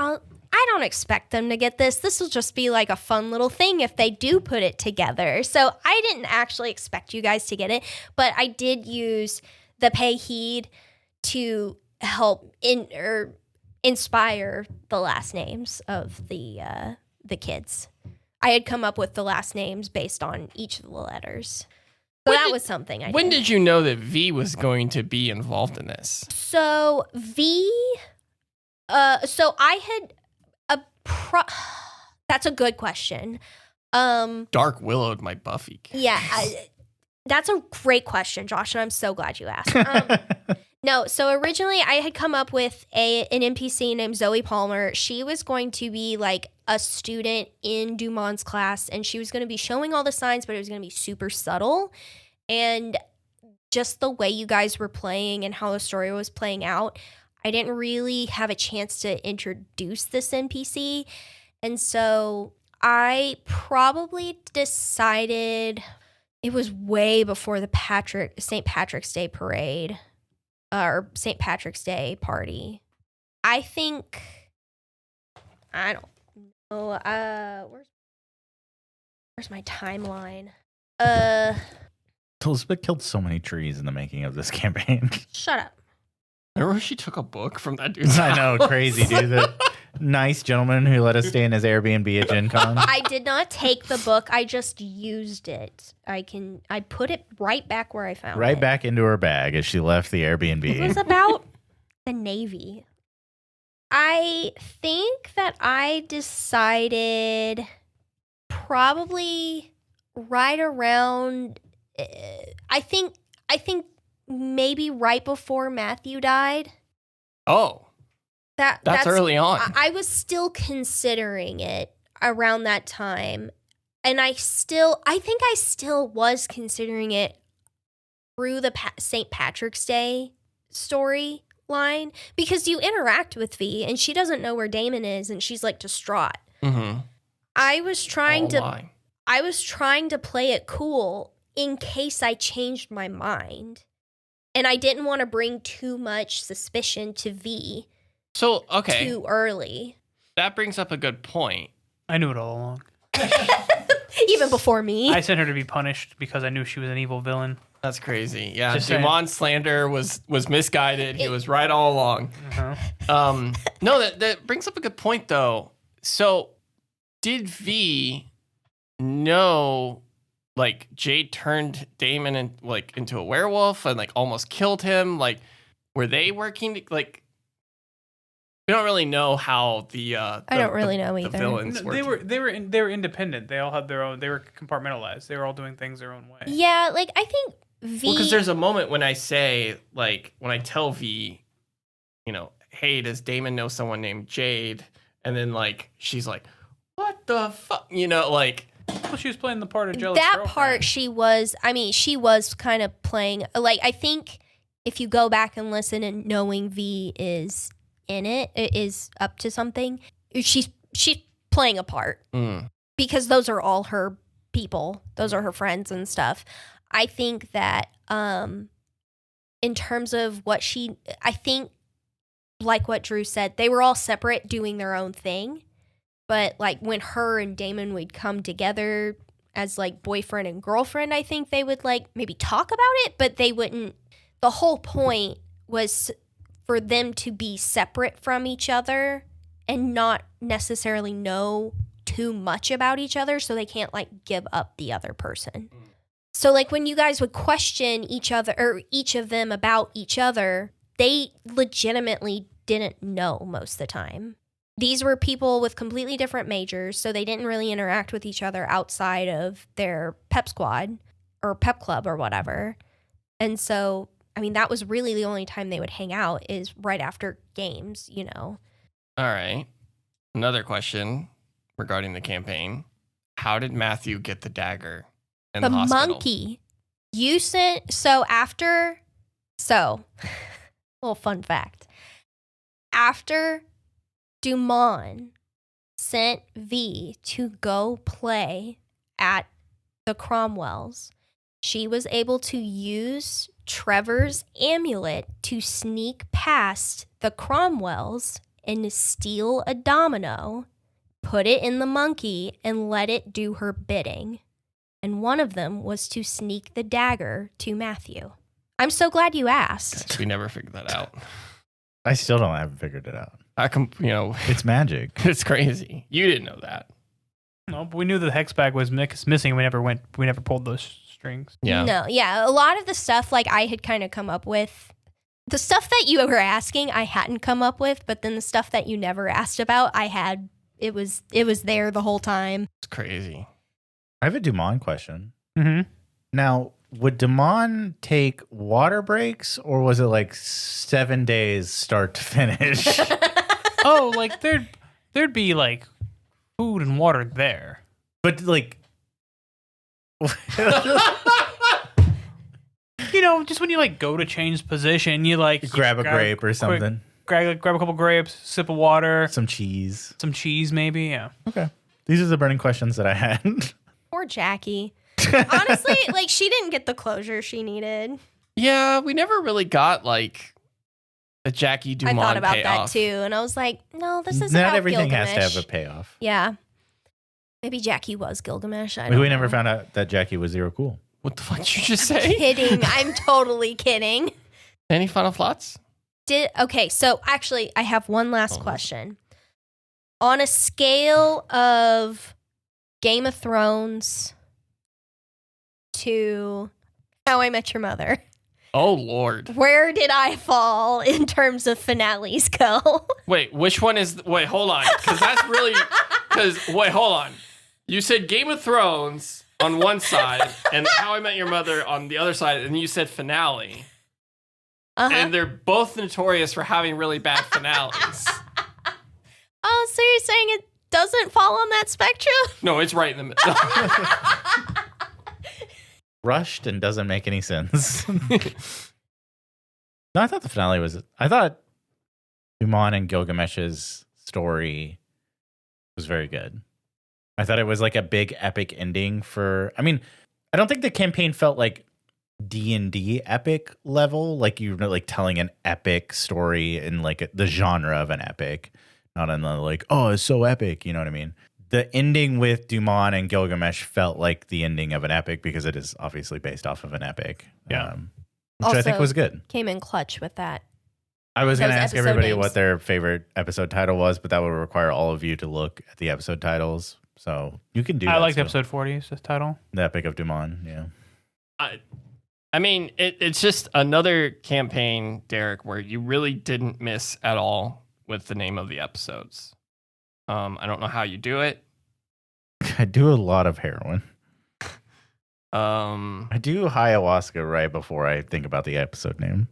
Speaker 3: I don't expect them to get this. This will just be like a fun little thing if they do put it together. So I didn't actually expect you guys to get it, but I did use the pay heed to help inspire the last names of the kids. I had come up with the last names based on each of the letters. So that was something I did.
Speaker 1: When did you know that V was going to be involved in this?
Speaker 3: So so I had that's a good question.
Speaker 1: Dark willowed my Buffy.
Speaker 3: Yeah, that's a great question, Josh, and I'm so glad you asked. No, so originally I had come up with an NPC named Zoe Palmer. She was going to be like a student in Dumont's class, and she was going to be showing all the signs, but it was going to be super subtle. And just the way you guys were playing and how the story was playing out, I didn't really have a chance to introduce this NPC. And so I probably decided it was way before the St. Patrick's Day parade or St. Patrick's Day party. I think, I don't know. Where's my timeline?
Speaker 2: Elizabeth killed so many trees in the making of this campaign.
Speaker 3: Shut up.
Speaker 1: Remember when she took a book from that dude's
Speaker 2: I know,
Speaker 1: house?
Speaker 2: crazy, dude. The nice gentleman who let us stay in his Airbnb at Gen Con.
Speaker 3: I did not take the book. I just used it. I put it right back where I found it.
Speaker 2: Right back into her bag as she left the Airbnb.
Speaker 3: It was about the Navy. I think that I decided probably right around I think maybe right before Matthew died.
Speaker 1: Oh,
Speaker 3: That's
Speaker 1: early on.
Speaker 3: I was still considering it around that time. And I think I still was considering it through the St. Patrick's Day storyline because you interact with V and she doesn't know where Damon is and she's like distraught.
Speaker 1: Mm-hmm.
Speaker 3: I was trying
Speaker 1: to
Speaker 3: play it cool in case I changed my mind. And I didn't want to bring too much suspicion to V
Speaker 1: So, okay.
Speaker 3: too early.
Speaker 1: That brings up a good point.
Speaker 4: I knew it all along.
Speaker 3: Even before me.
Speaker 4: I sent her to be punished because I knew she was an evil villain.
Speaker 1: That's crazy. Yeah,
Speaker 4: Just saying.
Speaker 1: Dumont's slander was misguided. He was right all along.
Speaker 4: Uh-huh.
Speaker 1: No, that brings up a good point, though. So, did V know, like, Jade turned Damon into a werewolf and, like, almost killed him? Like, were they working, like... We don't really know how
Speaker 3: I don't really know
Speaker 1: the
Speaker 3: either.
Speaker 1: villains
Speaker 4: They were independent. They all had their own. They were compartmentalized. They were all doing things their own way.
Speaker 3: Yeah, like I think V.
Speaker 1: Well, because there's a moment when I say, like, when I tell V, you know, hey, does Damon know someone named Jade? And then, like, she's like, what the fuck? You know, like.
Speaker 4: Well, she was playing the part of jealous
Speaker 3: that
Speaker 4: girlfriend.
Speaker 3: part she was kind of playing. Like I think if you go back and listen and knowing V is in it is up to something, she's playing a part because those are all her people, those are her friends and stuff. I think that in terms of what I think like what Drew said, they were all separate doing their own thing, but like when her and Damon would come together as like boyfriend and girlfriend, I think they would like maybe talk about it, but they wouldn't. The whole point was for them to be separate from each other and not necessarily know too much about each other so they can't like give up the other person. So like when you guys would question each other or each of them about each other, they legitimately didn't know most of the time. These were people with completely different majors, so they didn't really interact with each other outside of their pep squad or pep club or whatever. And so, I mean, that was really the only time they would hang out is right after games, you know.
Speaker 1: All right. Another question regarding the campaign. How did Matthew get the dagger in the hospital?
Speaker 3: Monkey. Little fun fact. After Dumont sent V to go play at the Cromwells, she was able to use Trevor's amulet to sneak past the Cromwells and steal a domino, put it in the monkey, and let it do her bidding. And one of them was to sneak the dagger to Matthew. I'm so glad you asked.
Speaker 1: We never figured that out.
Speaker 2: I still haven't figured it out. It's magic.
Speaker 1: It's crazy. You didn't know that.
Speaker 4: No, but we knew the hex bag was missing. We never pulled those strings.
Speaker 1: Yeah.
Speaker 3: No, yeah. A lot of the stuff like I had kind of come up with. The stuff that you were asking, I hadn't come up with, but then the stuff that you never asked about, I had. It was there the whole time.
Speaker 1: It's crazy.
Speaker 2: I have a Dumont question.
Speaker 4: Mm-hmm.
Speaker 2: Now, would Dumont take water breaks, or was it like 7 days start to finish?
Speaker 4: Oh, like there'd be like food and water there.
Speaker 2: But like,
Speaker 4: You know, just when you like go to change position, you like
Speaker 2: grab a grape or something,
Speaker 4: grab a couple grapes, sip of water,
Speaker 2: some cheese,
Speaker 4: maybe. Yeah.
Speaker 2: Okay, these are the burning questions that I had.
Speaker 3: Poor Jackie. Honestly, like she didn't get the closure she needed.
Speaker 1: Yeah, we never really got like a Jackie Dumont
Speaker 3: I thought about
Speaker 1: payoff.
Speaker 3: that too, and I was like, no, this is
Speaker 2: Not
Speaker 3: about
Speaker 2: everything
Speaker 3: Gilgamesh.
Speaker 2: has to have a payoff.
Speaker 3: Yeah. Maybe Jackie was Gilgamesh. I
Speaker 2: Like,
Speaker 3: don't
Speaker 2: we
Speaker 3: know.
Speaker 2: never found out that Jackie was zero cool.
Speaker 1: What the fuck did you just say?
Speaker 3: Kidding. I'm totally kidding.
Speaker 1: Any final thoughts?
Speaker 3: Okay, so actually I have one last question. On a scale of Game of Thrones to How I Met Your Mother,
Speaker 1: Oh, Lord.
Speaker 3: where did I fall in terms of finales go?
Speaker 1: Wait, which one is... Wait, hold on. Because that's really... Wait, hold on. You said Game of Thrones on one side and How I Met Your Mother on the other side, and you said finale.
Speaker 3: Uh-huh.
Speaker 1: And they're both notorious for having really bad finales.
Speaker 3: Oh, so you're saying it doesn't fall on that spectrum?
Speaker 1: No, it's right in the middle.
Speaker 2: Rushed and doesn't make any sense. No, I thought the finale was... I thought Dumont and Gilgamesh's story was very good. I thought it was like a big epic ending for... I mean, I don't think the campaign felt like D&D epic level, like you're like telling an epic story in like the genre of an epic, not in the like, oh, it's so epic, you know what I mean? The ending with Dumont and Gilgamesh felt like the ending of an epic because it is obviously based off of an epic.
Speaker 4: Yeah.
Speaker 2: Which I think
Speaker 3: Also-
Speaker 2: was good.
Speaker 3: Came in clutch with that.
Speaker 2: I was going to
Speaker 3: Those
Speaker 2: ask
Speaker 3: episode
Speaker 2: everybody
Speaker 3: names.
Speaker 2: what their favorite episode title was, but that would require all of you to look at the episode titles. So you can do that.
Speaker 4: I liked
Speaker 2: still.
Speaker 4: episode 40, is the title.
Speaker 2: The Epic of Dumont, yeah.
Speaker 1: I mean, it's just another campaign, Derek, where you really didn't miss at all with the name of the episodes. I don't know how you do it.
Speaker 2: I do a lot of heroin.
Speaker 1: Um,
Speaker 2: I do ayahuasca right before I think about the episode name.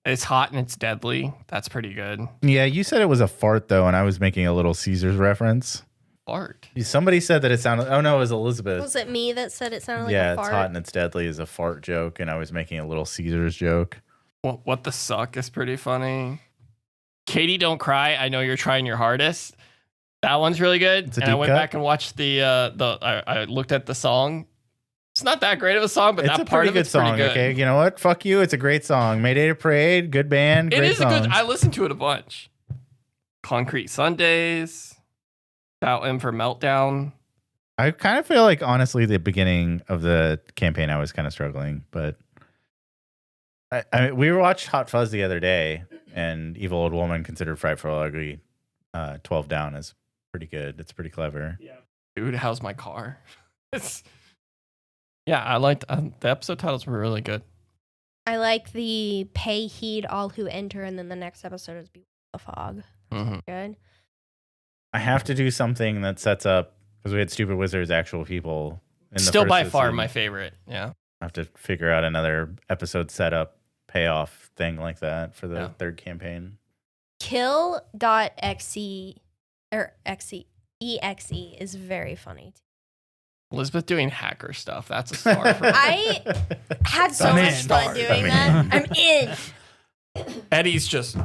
Speaker 1: it's hot and it's deadly. That's pretty good.
Speaker 2: Yeah, you said it was a fart, though, and I was making a little Caesars reference.
Speaker 1: Fart.
Speaker 2: Somebody said that it sounded... Oh, no, it was Elizabeth.
Speaker 3: Was it me that said it sounded like
Speaker 2: Yeah,
Speaker 3: a
Speaker 2: it's
Speaker 3: fart?
Speaker 2: hot and it's deadly is a fart joke, and I was making a little Caesars joke.
Speaker 1: What the suck is pretty funny. Katie, don't cry. I know you're trying your hardest. That one's really good.
Speaker 2: It's a
Speaker 1: And I
Speaker 2: deep
Speaker 1: went
Speaker 2: cut?
Speaker 1: back and watched I looked at the song. It's not that great of a song, but
Speaker 2: It's
Speaker 1: that
Speaker 2: a
Speaker 1: part
Speaker 2: pretty
Speaker 1: of
Speaker 2: good
Speaker 1: it's pretty
Speaker 2: song,
Speaker 1: good.
Speaker 2: okay? You know what? Fuck you. It's a great song. Mayday to Parade, good band,
Speaker 1: It
Speaker 2: great
Speaker 1: is
Speaker 2: song.
Speaker 1: a good. I listened to it a bunch. Concrete Sundays. About M for Meltdown.
Speaker 2: I kind of feel like, honestly, the beginning of the campaign, I was kind of struggling, but we watched Hot Fuzz the other day, and Evil Old Woman considered Frightful Ugly 12 Down is pretty good. It's pretty clever.
Speaker 1: Dude, how's my car? It's Yeah, I liked the episode titles were really good.
Speaker 3: I like the pay heed all who enter, and then the next episode is Beware the Fog.
Speaker 1: Mm-hmm.
Speaker 3: Good.
Speaker 2: I have to do something that sets up, because we had Stupid Wizards actual people. In the
Speaker 1: Still
Speaker 2: first
Speaker 1: by far
Speaker 2: season.
Speaker 1: my favorite. Yeah.
Speaker 2: I have to figure out another episode setup payoff thing like that for the
Speaker 1: Yeah.
Speaker 2: third campaign.
Speaker 3: Kill.exe or exe is very funny.
Speaker 1: Elizabeth doing hacker stuff. That's a star for me.
Speaker 3: I had so
Speaker 4: I'm
Speaker 3: much
Speaker 4: in.
Speaker 3: fun
Speaker 2: I'm
Speaker 3: doing
Speaker 2: in.
Speaker 3: that. I'm in.
Speaker 1: Eddie's just,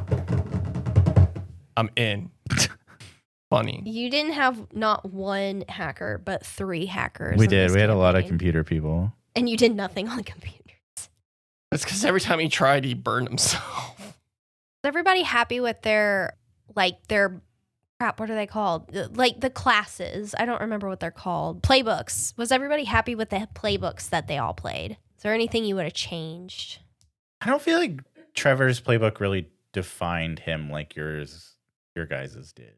Speaker 1: I'm in. Funny.
Speaker 3: You didn't have not one hacker, but 3 hackers.
Speaker 2: We
Speaker 3: in
Speaker 2: did.
Speaker 3: this
Speaker 2: We had a lot of
Speaker 3: campaign.
Speaker 2: computer people.
Speaker 3: And you did nothing on computers.
Speaker 1: It's because every time he tried, he burned himself.
Speaker 3: Is everybody happy with their crap, what are they called? Like the classes. I don't remember what they're called. Playbooks. Was everybody happy with the playbooks that they all played? Is there anything you would have changed?
Speaker 2: I don't feel like Trevor's playbook really defined him like your guys's did.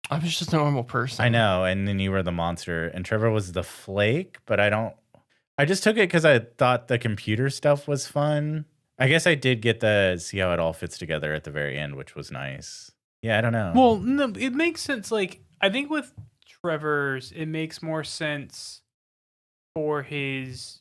Speaker 1: I was just a normal person.
Speaker 2: I know, and then you were the monster, and Trevor was the flake, but I just took it because I thought the computer stuff was fun. I guess I did get to see how it all fits together at the very end, which was nice. Yeah, I don't know.
Speaker 4: Well, no, it makes sense. Like, I think with Trevor's, it makes more sense for his,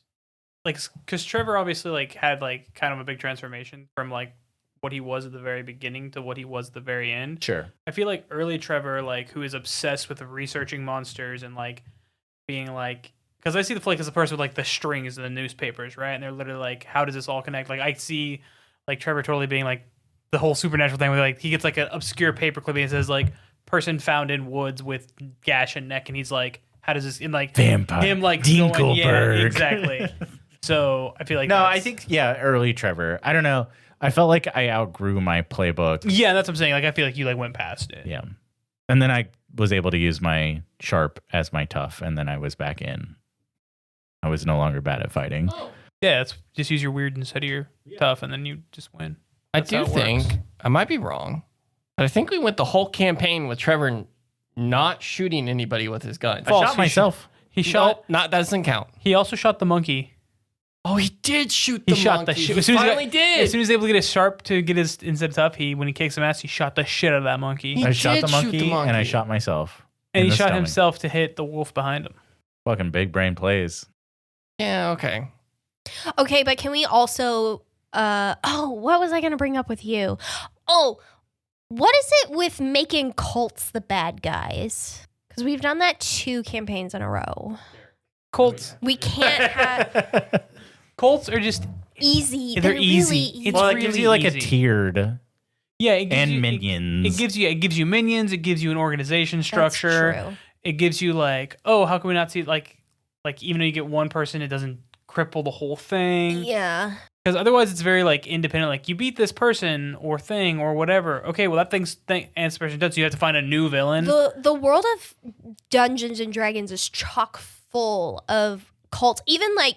Speaker 4: like, because Trevor obviously, like, had, like, kind of a big transformation from, like, what he was at the very beginning to what he was at the very end.
Speaker 2: Sure.
Speaker 4: I feel like early Trevor, like, who is obsessed with researching monsters and, like, being, like, because I see the flake as a person with, like, the strings in the newspapers, right? And they're literally like, how does this all connect? Like, I see, like, Trevor totally being, like, the whole supernatural thing where, like, he gets, like, an obscure paper clipping and says, like, person found in woods with gash and neck. And he's like, how does this, and, like,
Speaker 2: Vampire.
Speaker 4: him, like, going, yeah,
Speaker 2: Dinkelberg.
Speaker 4: exactly. So I feel like,
Speaker 2: No, I think, yeah, early Trevor. I don't know. I felt like I outgrew my playbook.
Speaker 4: yeah, that's what I'm saying. Like, I feel like you, like, went past it.
Speaker 2: Yeah. And then I was able to use my sharp as my tough, and then I was back in. I was no longer bad at fighting.
Speaker 4: Yeah, it's just use your weird instead of your tough, and then you just win.
Speaker 1: I
Speaker 4: That's how
Speaker 1: do
Speaker 4: it
Speaker 1: think,
Speaker 4: works.
Speaker 1: I might be wrong, but I think we went the whole campaign with Trevor not shooting anybody with his gun.
Speaker 2: I shot myself.
Speaker 4: He shot.
Speaker 1: That doesn't count.
Speaker 4: He also shot the monkey.
Speaker 1: Oh, he did shoot
Speaker 4: He
Speaker 1: the
Speaker 4: shot
Speaker 1: monkey.
Speaker 4: the shit.
Speaker 1: He
Speaker 4: As soon as he
Speaker 1: finally
Speaker 4: got-
Speaker 1: did.
Speaker 4: As soon as he was able to get his sharp to get his instead of tough, when he kicks some ass, he shot the shit out of that monkey.
Speaker 1: He
Speaker 2: I shot
Speaker 1: did
Speaker 2: the
Speaker 1: shoot
Speaker 2: monkey,
Speaker 1: the
Speaker 2: and I
Speaker 1: monkey.
Speaker 2: shot myself.
Speaker 4: and
Speaker 2: in
Speaker 4: he
Speaker 2: the
Speaker 4: shot
Speaker 2: stomach.
Speaker 4: himself to hit the wolf behind him.
Speaker 2: Fucking big brain plays.
Speaker 1: Yeah, okay.
Speaker 3: Okay, but can we also what was I going to bring up with you? Oh, what is it with making cults the bad guys? Because we've done that 2 campaigns in a row.
Speaker 4: Colts.
Speaker 3: We can't have
Speaker 4: Colts are just
Speaker 3: easy.
Speaker 4: They're
Speaker 3: They're
Speaker 4: easy.
Speaker 3: really easy.
Speaker 4: It's
Speaker 2: Well, it
Speaker 4: really
Speaker 2: gives you like
Speaker 4: easy.
Speaker 2: a tiered
Speaker 4: yeah, it gives
Speaker 2: and
Speaker 4: you,
Speaker 2: minions.
Speaker 4: It gives you minions. It gives you an organization
Speaker 3: That's
Speaker 4: structure.
Speaker 3: true.
Speaker 4: It gives you like, oh, how can we not see like even though you get one person, it doesn't cripple the whole thing.
Speaker 3: Yeah.
Speaker 4: Because otherwise, it's very like independent. Like you beat this person or thing or whatever. Okay, well that and this person does. So you have to find a new villain.
Speaker 3: The world of Dungeons and Dragons is chock full of cults. Even like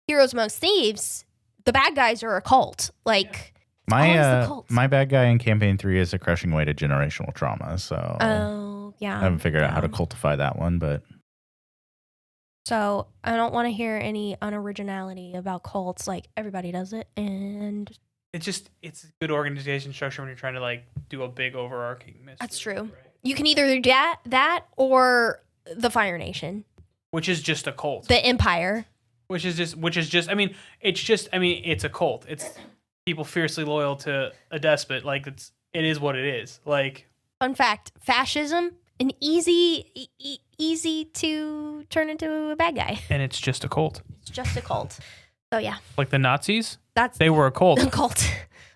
Speaker 3: Heroes Amongst Thieves, the bad guys are a cult. Like always the cults.
Speaker 2: My bad guy in campaign 3 is a crushing weight of generational trauma. So
Speaker 3: oh yeah.
Speaker 2: I haven't figured out how to
Speaker 3: yeah.
Speaker 2: cultify that one, but
Speaker 3: So I don't want to hear any unoriginality about cults. Like everybody does it, and
Speaker 4: it's a good organization structure when you're trying to like do a big overarching mystery.
Speaker 3: that's true.
Speaker 4: right?
Speaker 3: You can either do that or the Fire Nation,
Speaker 4: Which is just a cult.
Speaker 3: the Empire.
Speaker 4: Which is just. I mean, it's a cult. It's people fiercely loyal to a despot. Like it is what it is. Like
Speaker 3: Fun fact: fascism, an easy to turn into a bad guy.
Speaker 4: and it's just a cult.
Speaker 3: It's just a cult. So yeah,
Speaker 4: Like the Nazis,
Speaker 3: that's
Speaker 4: they were a cult.
Speaker 3: a cult.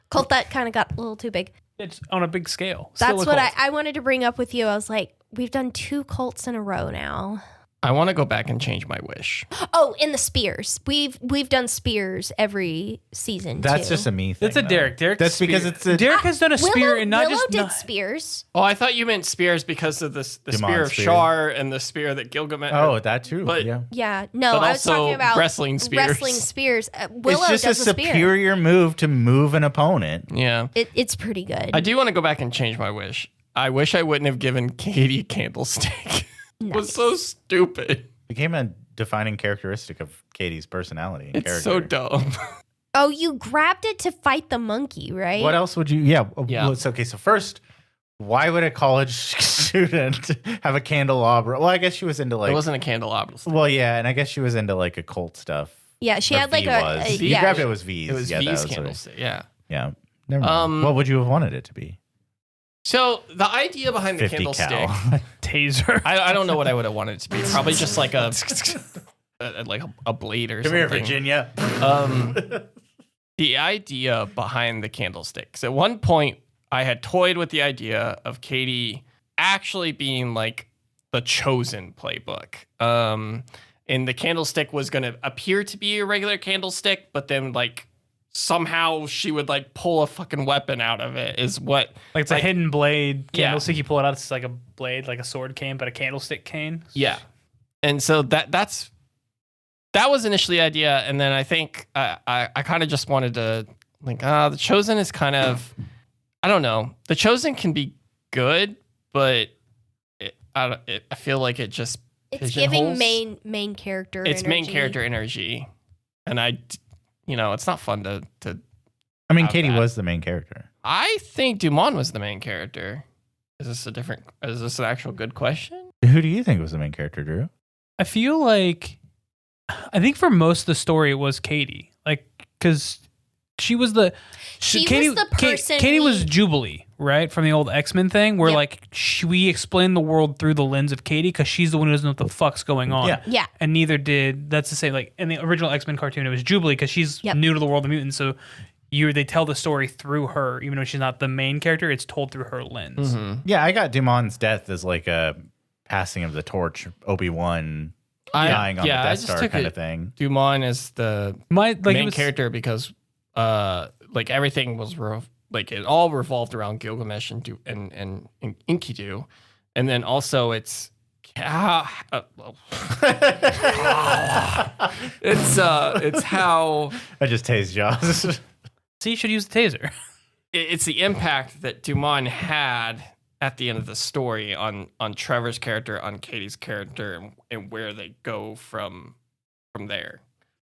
Speaker 3: Cult that kind of got a little too big.
Speaker 4: It's on a big scale. Still
Speaker 3: That's
Speaker 4: a
Speaker 3: what
Speaker 4: cult.
Speaker 3: I wanted to bring up with you. I was like, we've done 2 cults in a row now.
Speaker 1: I want to go back and change my wish.
Speaker 3: Oh, in the spears. We've done spears every season.
Speaker 2: that's
Speaker 3: too.
Speaker 2: just a me thing.
Speaker 4: That's a
Speaker 2: though.
Speaker 4: Derek. Derek.
Speaker 2: That's because it's a
Speaker 4: Derek has done a spear
Speaker 3: Willow,
Speaker 4: and not
Speaker 3: Willow
Speaker 4: just
Speaker 3: did spears.
Speaker 1: Oh, I thought you meant spears because of the
Speaker 2: Demon
Speaker 1: spear of
Speaker 2: spear.
Speaker 1: Shar and the spear that Gilgamesh.
Speaker 2: Oh, that too.
Speaker 1: But-
Speaker 2: yeah.
Speaker 3: Yeah, no,
Speaker 1: But
Speaker 3: I was
Speaker 1: also
Speaker 3: talking about
Speaker 1: wrestling spears.
Speaker 3: Wrestling spears. Willow
Speaker 2: It's just a
Speaker 3: does a spear.
Speaker 2: superior move to move an opponent.
Speaker 1: Yeah.
Speaker 3: It's pretty good.
Speaker 1: I do want to go back and change my wish. I wish I wouldn't have given Katie a candlestick. It was so stupid.
Speaker 2: Became a defining characteristic of Katie's personality and
Speaker 1: It's
Speaker 2: character.
Speaker 1: so dumb.
Speaker 3: Oh, you grabbed it to fight the monkey, right?
Speaker 2: What else would you? Yeah.
Speaker 1: Yeah.
Speaker 2: Well, okay. So first, why would a college student have a candelabra? Well, I guess she was into
Speaker 1: It wasn't a candelabra.
Speaker 2: Well, yeah, and I guess she was into like occult stuff.
Speaker 3: Yeah, she
Speaker 2: Or
Speaker 3: had like
Speaker 2: V
Speaker 3: a
Speaker 2: was. You
Speaker 3: yeah.
Speaker 2: grabbed it was V's.
Speaker 1: It was
Speaker 2: yeah, that
Speaker 1: V's
Speaker 2: what it-
Speaker 1: candlestick. Yeah.
Speaker 2: Yeah. Never mind. What would you have wanted it to be?
Speaker 1: So the idea behind the
Speaker 2: 50
Speaker 1: candlestick,
Speaker 2: cal.
Speaker 4: Taser.
Speaker 1: I don't know what I would have wanted it to be. Probably just like a blade or
Speaker 2: Come
Speaker 1: something.
Speaker 2: here, Virginia.
Speaker 1: The idea behind the candlesticks. At one point, I had toyed with the idea of Katie actually being like the chosen playbook. And the candlestick was going to appear to be a regular candlestick, but then like somehow she would like pull a fucking weapon out of it is what
Speaker 4: Like it's a hidden blade
Speaker 1: Yeah.
Speaker 4: candlestick. You pull it out, it's like a blade, like a sword cane, but a candlestick cane.
Speaker 1: Yeah. And so that was initially the idea. And then I think I kind of just wanted to like, the Chosen is kind of, I don't know. The Chosen can be good, but I feel like it just
Speaker 3: It's giving
Speaker 1: pigeonholes.
Speaker 3: main character.
Speaker 1: It's main
Speaker 3: energy.
Speaker 1: character energy. And it's not fun to
Speaker 2: I mean,
Speaker 1: Have
Speaker 2: Katie
Speaker 1: that.
Speaker 2: was the main character.
Speaker 1: I think Dumont was the main character. Is this an actual good question?
Speaker 2: Who do you think was the main character, Drew?
Speaker 4: I feel like, I think for most of the story it was Katie, like because she was the
Speaker 3: She
Speaker 4: Katie,
Speaker 3: was the person
Speaker 4: Katie was
Speaker 3: we-
Speaker 4: Jubilee, right, from the old X-Men thing, where
Speaker 3: Yep.
Speaker 4: like we explain the world through the lens of Katie because she's the one who doesn't know what the fuck's going on.
Speaker 2: Yeah.
Speaker 3: Yeah.
Speaker 4: And neither did that's the same. Like in the original X-Men cartoon, it was Jubilee because she's
Speaker 3: Yep.
Speaker 4: new to the world of mutants, so they tell the story through her, even though she's not the main character. It's told through her lens.
Speaker 2: Yeah, I got Dumont's death as like a passing of the torch, Obi-Wan dying on the
Speaker 1: I
Speaker 2: Death
Speaker 1: just
Speaker 2: Star
Speaker 1: took
Speaker 2: kind
Speaker 1: it-
Speaker 2: of thing.
Speaker 1: Dumont is the
Speaker 4: It
Speaker 1: main
Speaker 4: was-
Speaker 1: character because like everything was it all revolved around Gilgamesh and Enkidu, and then also it's it's how
Speaker 2: I just tased Jaws.
Speaker 4: See, you should use the taser.
Speaker 1: it's the impact that Dumont had at the end of the story on Trevor's character, on Katie's character, and where they go from there.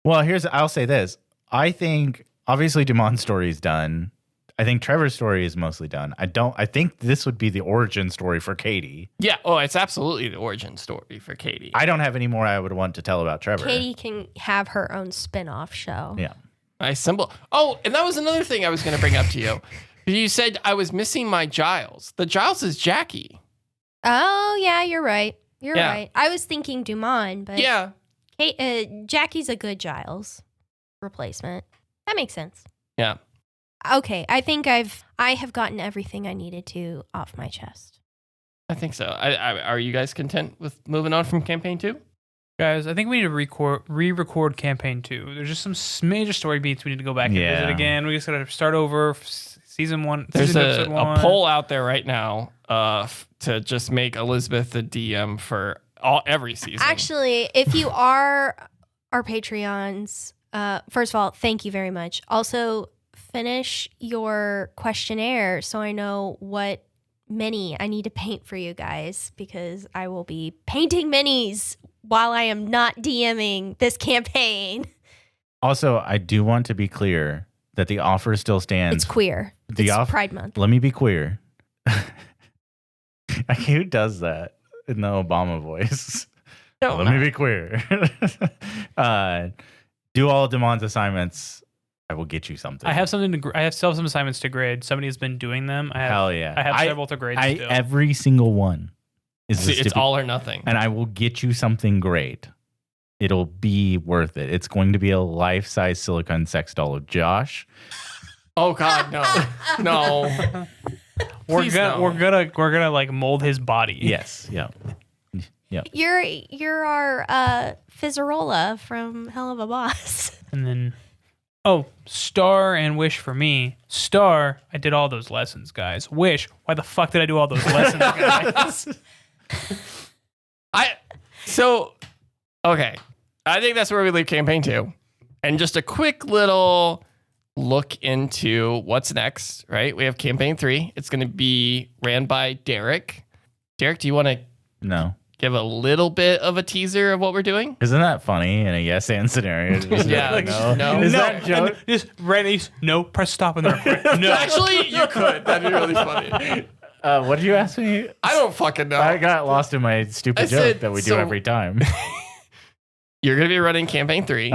Speaker 2: Well, I'll say this. I think obviously Dumont's story is done. I think Trevor's story is mostly done. I think this would be the origin story for Katie.
Speaker 1: Yeah, it's absolutely the origin story for Katie.
Speaker 2: I don't have any more I would want to tell about Trevor.
Speaker 3: Katie can have her own spin-off show.
Speaker 2: Yeah.
Speaker 1: My symbol. Oh, and that was another thing I was going to bring up to you. You said I was missing my Giles. The Giles is Jackie.
Speaker 3: Oh yeah, you're right. You're
Speaker 1: Yeah.
Speaker 3: right. I was thinking Dumont, but
Speaker 1: Yeah.
Speaker 3: Jackie's a good Giles replacement. That makes sense.
Speaker 1: Yeah.
Speaker 3: Okay, I think I have gotten everything I needed to off my chest.
Speaker 1: I think so. Are you guys content with moving on from campaign 2?
Speaker 4: Guys, I think we need to re-record campaign 2. There's just some major story beats we need to go back and
Speaker 2: Yeah.
Speaker 4: visit again. We just gotta start over season 1.
Speaker 1: There's
Speaker 4: season
Speaker 1: a
Speaker 4: episode 1.
Speaker 1: poll out there right now to just make Elizabeth the DM for every season.
Speaker 3: Actually, if you are our Patreons, first of all, thank you very much. Also, finish your questionnaire so I know what mini I need to paint for you guys, because I will be painting minis while I am not DMing this campaign.
Speaker 2: Also, I do want to be clear that the offer still stands.
Speaker 3: It's queer.
Speaker 2: The
Speaker 3: It's Pride Month.
Speaker 2: Let me be queer. Who does that in the Obama voice?
Speaker 1: No,
Speaker 2: Let me be queer. Do all Dumont's assignments. I will get you something.
Speaker 4: I have something to. I have still have some assignments to grade. Somebody has been doing them. I have.
Speaker 2: Hell yeah.
Speaker 4: I have several to grade still.
Speaker 2: Every single one is
Speaker 1: See,
Speaker 2: a
Speaker 1: it's all or nothing.
Speaker 2: and I will get you something great. It'll be worth it. It's going to be a life-size silicone sex doll of Josh.
Speaker 1: Oh God, no, no.
Speaker 4: we're
Speaker 1: Please
Speaker 4: gonna
Speaker 1: no.
Speaker 4: we're gonna like mold his body.
Speaker 2: Yes. Yeah. Yeah.
Speaker 3: You're our Fizzarola from Hell of a Boss.
Speaker 4: And then, Star and Wish for me. Star, I did all those lessons, guys. Wish, why the fuck did I do all those lessons, guys?
Speaker 1: Okay. I think that's where we leave campaign 2. And just a quick little look into what's next, right? We have campaign 3. It's going to be ran by Derek. Derek, do you want to
Speaker 2: No.
Speaker 1: give a little bit of a teaser of what we're doing?
Speaker 2: Isn't that funny in a yes and scenario? Just
Speaker 1: Yeah,
Speaker 2: like,
Speaker 1: no.
Speaker 2: Is
Speaker 4: No,
Speaker 2: that joke?
Speaker 4: and just Randy, no, press stop in there. No.
Speaker 1: Actually, you could. That'd be really funny.
Speaker 2: What did you ask me?
Speaker 1: I don't fucking know.
Speaker 2: I got lost in my stupid
Speaker 1: I
Speaker 2: joke
Speaker 1: said,
Speaker 2: that we do
Speaker 1: so-
Speaker 2: every time.
Speaker 1: You're going to be running campaign 3.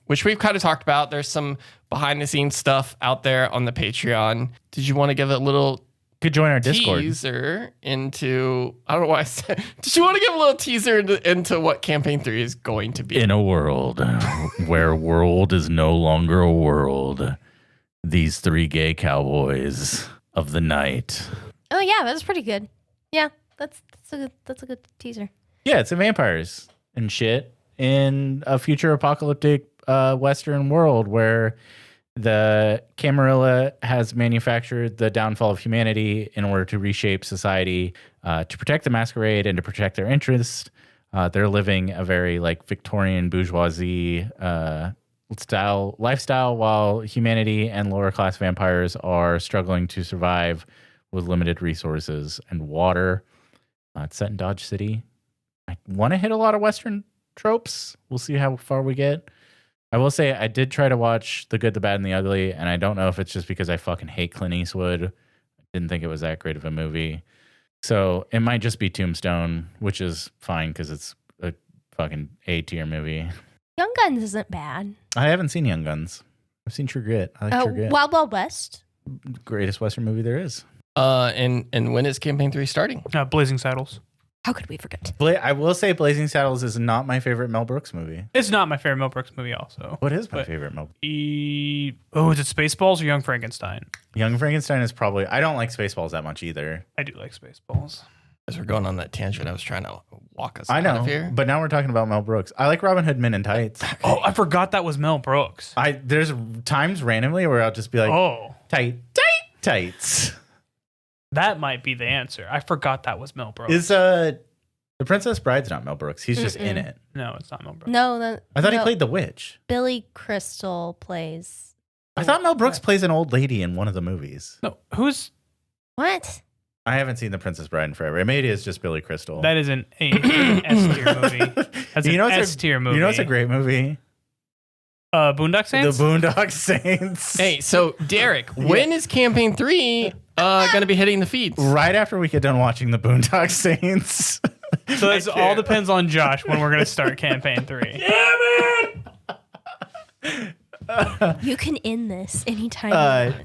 Speaker 1: Which we've kind of talked about. There's some behind the scenes stuff out there on the Patreon. Did you want to give a little
Speaker 2: Could join our Discord.
Speaker 1: teaser into, I don't know why I said, did you want to give a little teaser into what campaign 3 is going to be?
Speaker 2: In a world where world is no longer a world, these 3 gay cowboys of the night.
Speaker 3: Oh yeah, that's pretty good. Yeah, that's a good teaser.
Speaker 2: Yeah, it's a vampires and shit in a future apocalyptic Western world where the Camarilla has manufactured the downfall of humanity in order to reshape society to protect the masquerade and to protect their interests. They're living a very like Victorian bourgeoisie lifestyle, while humanity and lower class vampires are struggling to survive with limited resources and water. It's set in Dodge City. I want to hit a lot of Western tropes. We'll see how far we get. I will say I did try to watch The Good, the Bad, and the Ugly, and I don't know if it's just because I fucking hate Clint Eastwood. I didn't think it was that great of a movie. So it might just be Tombstone, which is fine because it's a fucking A-tier movie.
Speaker 3: Young Guns isn't bad.
Speaker 2: I haven't seen Young Guns. I've seen True Grit. I like True Grit.
Speaker 3: Wild Wild West.
Speaker 2: Greatest Western movie there is.
Speaker 1: And when is campaign 3 starting?
Speaker 4: Blazing Saddles.
Speaker 3: How could we forget?
Speaker 2: I will say Blazing Saddles is not my favorite Mel Brooks movie.
Speaker 4: It's not my favorite Mel Brooks movie also.
Speaker 2: What is my
Speaker 4: But-
Speaker 2: favorite Mel?
Speaker 4: Is it Spaceballs or Young Frankenstein?
Speaker 2: Young Frankenstein is probably... I don't like Spaceballs that much either.
Speaker 4: I do like Spaceballs.
Speaker 1: As we're going on that tangent, I was trying to walk us
Speaker 2: I
Speaker 1: out
Speaker 2: know,
Speaker 1: of here.
Speaker 2: but now we're talking about Mel Brooks. I like Robin Hood Men in Tights.
Speaker 4: Oh, I forgot that was Mel Brooks.
Speaker 2: There's times randomly where I'll just be like,
Speaker 4: Oh,
Speaker 2: tights.
Speaker 4: that might be the answer. I forgot that was Mel Brooks.
Speaker 2: Is The Princess Bride's not Mel Brooks. He's just in it.
Speaker 4: No, it's not Mel Brooks.
Speaker 3: No,
Speaker 2: I thought he played the witch.
Speaker 3: Billy Crystal plays.
Speaker 2: I thought Mel Brooks plays an old lady in one of the movies.
Speaker 4: No, who's
Speaker 3: What?
Speaker 2: I haven't seen The Princess Bride in forever. Maybe it is just Billy Crystal.
Speaker 4: that? Is an S tier movie. That's an S tier movie.
Speaker 2: You know it's a great movie?
Speaker 4: Boondock Saints.
Speaker 2: The Boondock Saints.
Speaker 1: Hey, so Derek, when is campaign 3 going to be hitting the feeds?
Speaker 2: Right after we get done watching The Boondock Saints.
Speaker 4: So this all depends on Josh when we're going to start campaign 3.
Speaker 3: You can end this anytime.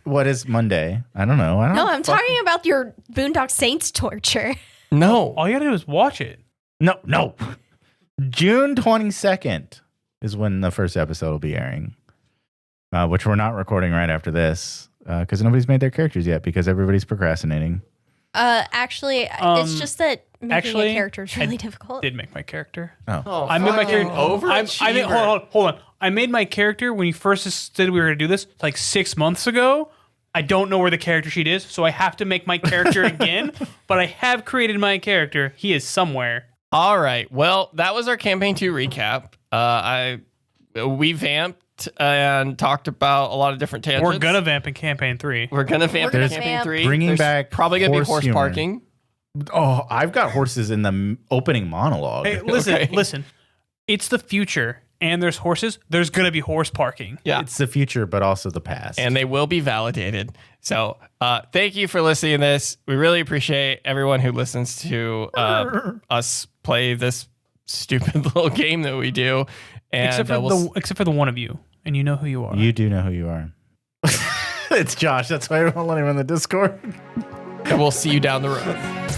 Speaker 2: What is Monday? I don't know.
Speaker 3: No, I'm talking about your Boondock Saints torture.
Speaker 1: No.
Speaker 4: All you got to do is watch it.
Speaker 2: No. June 22nd is when the first episode will be airing, which we're not recording right after this because nobody's made their characters yet because everybody's procrastinating.
Speaker 3: Actually, it's just that making a character is really difficult.
Speaker 4: Did make my character.
Speaker 1: Oh,
Speaker 4: I made my
Speaker 1: fucking
Speaker 4: character. I made, hold on. I made my character when you first said we were going to do this like 6 months ago. I don't know where the character sheet is, so I have to make my character again. But I have created my character. He is somewhere.
Speaker 1: All right. Well, that was our campaign 2 recap. We vamped and talked about a lot of different tangents.
Speaker 4: We're gonna vamp in campaign 3.
Speaker 1: We're gonna vamp in
Speaker 3: gonna
Speaker 1: campaign
Speaker 3: vamp.
Speaker 1: 3.
Speaker 2: Bringing
Speaker 1: There's
Speaker 2: back
Speaker 1: probably gonna be
Speaker 2: horse
Speaker 1: horse
Speaker 2: humor.
Speaker 1: parking.
Speaker 2: Oh, I've got horses in the opening monologue.
Speaker 4: Hey, listen,
Speaker 1: Okay.
Speaker 4: listen. It's the future, and there's horses. There's gonna be horse parking.
Speaker 1: Yeah.
Speaker 2: It's the future, but also the past.
Speaker 1: And they will be validated. So thank you for listening to this. We really appreciate everyone who listens to us play this stupid little game that we do. And
Speaker 4: Except for the one of you, and you know who you are.
Speaker 2: You do know who you are. It's Josh. That's why I won't let him in the Discord.
Speaker 1: and we'll see you down the road.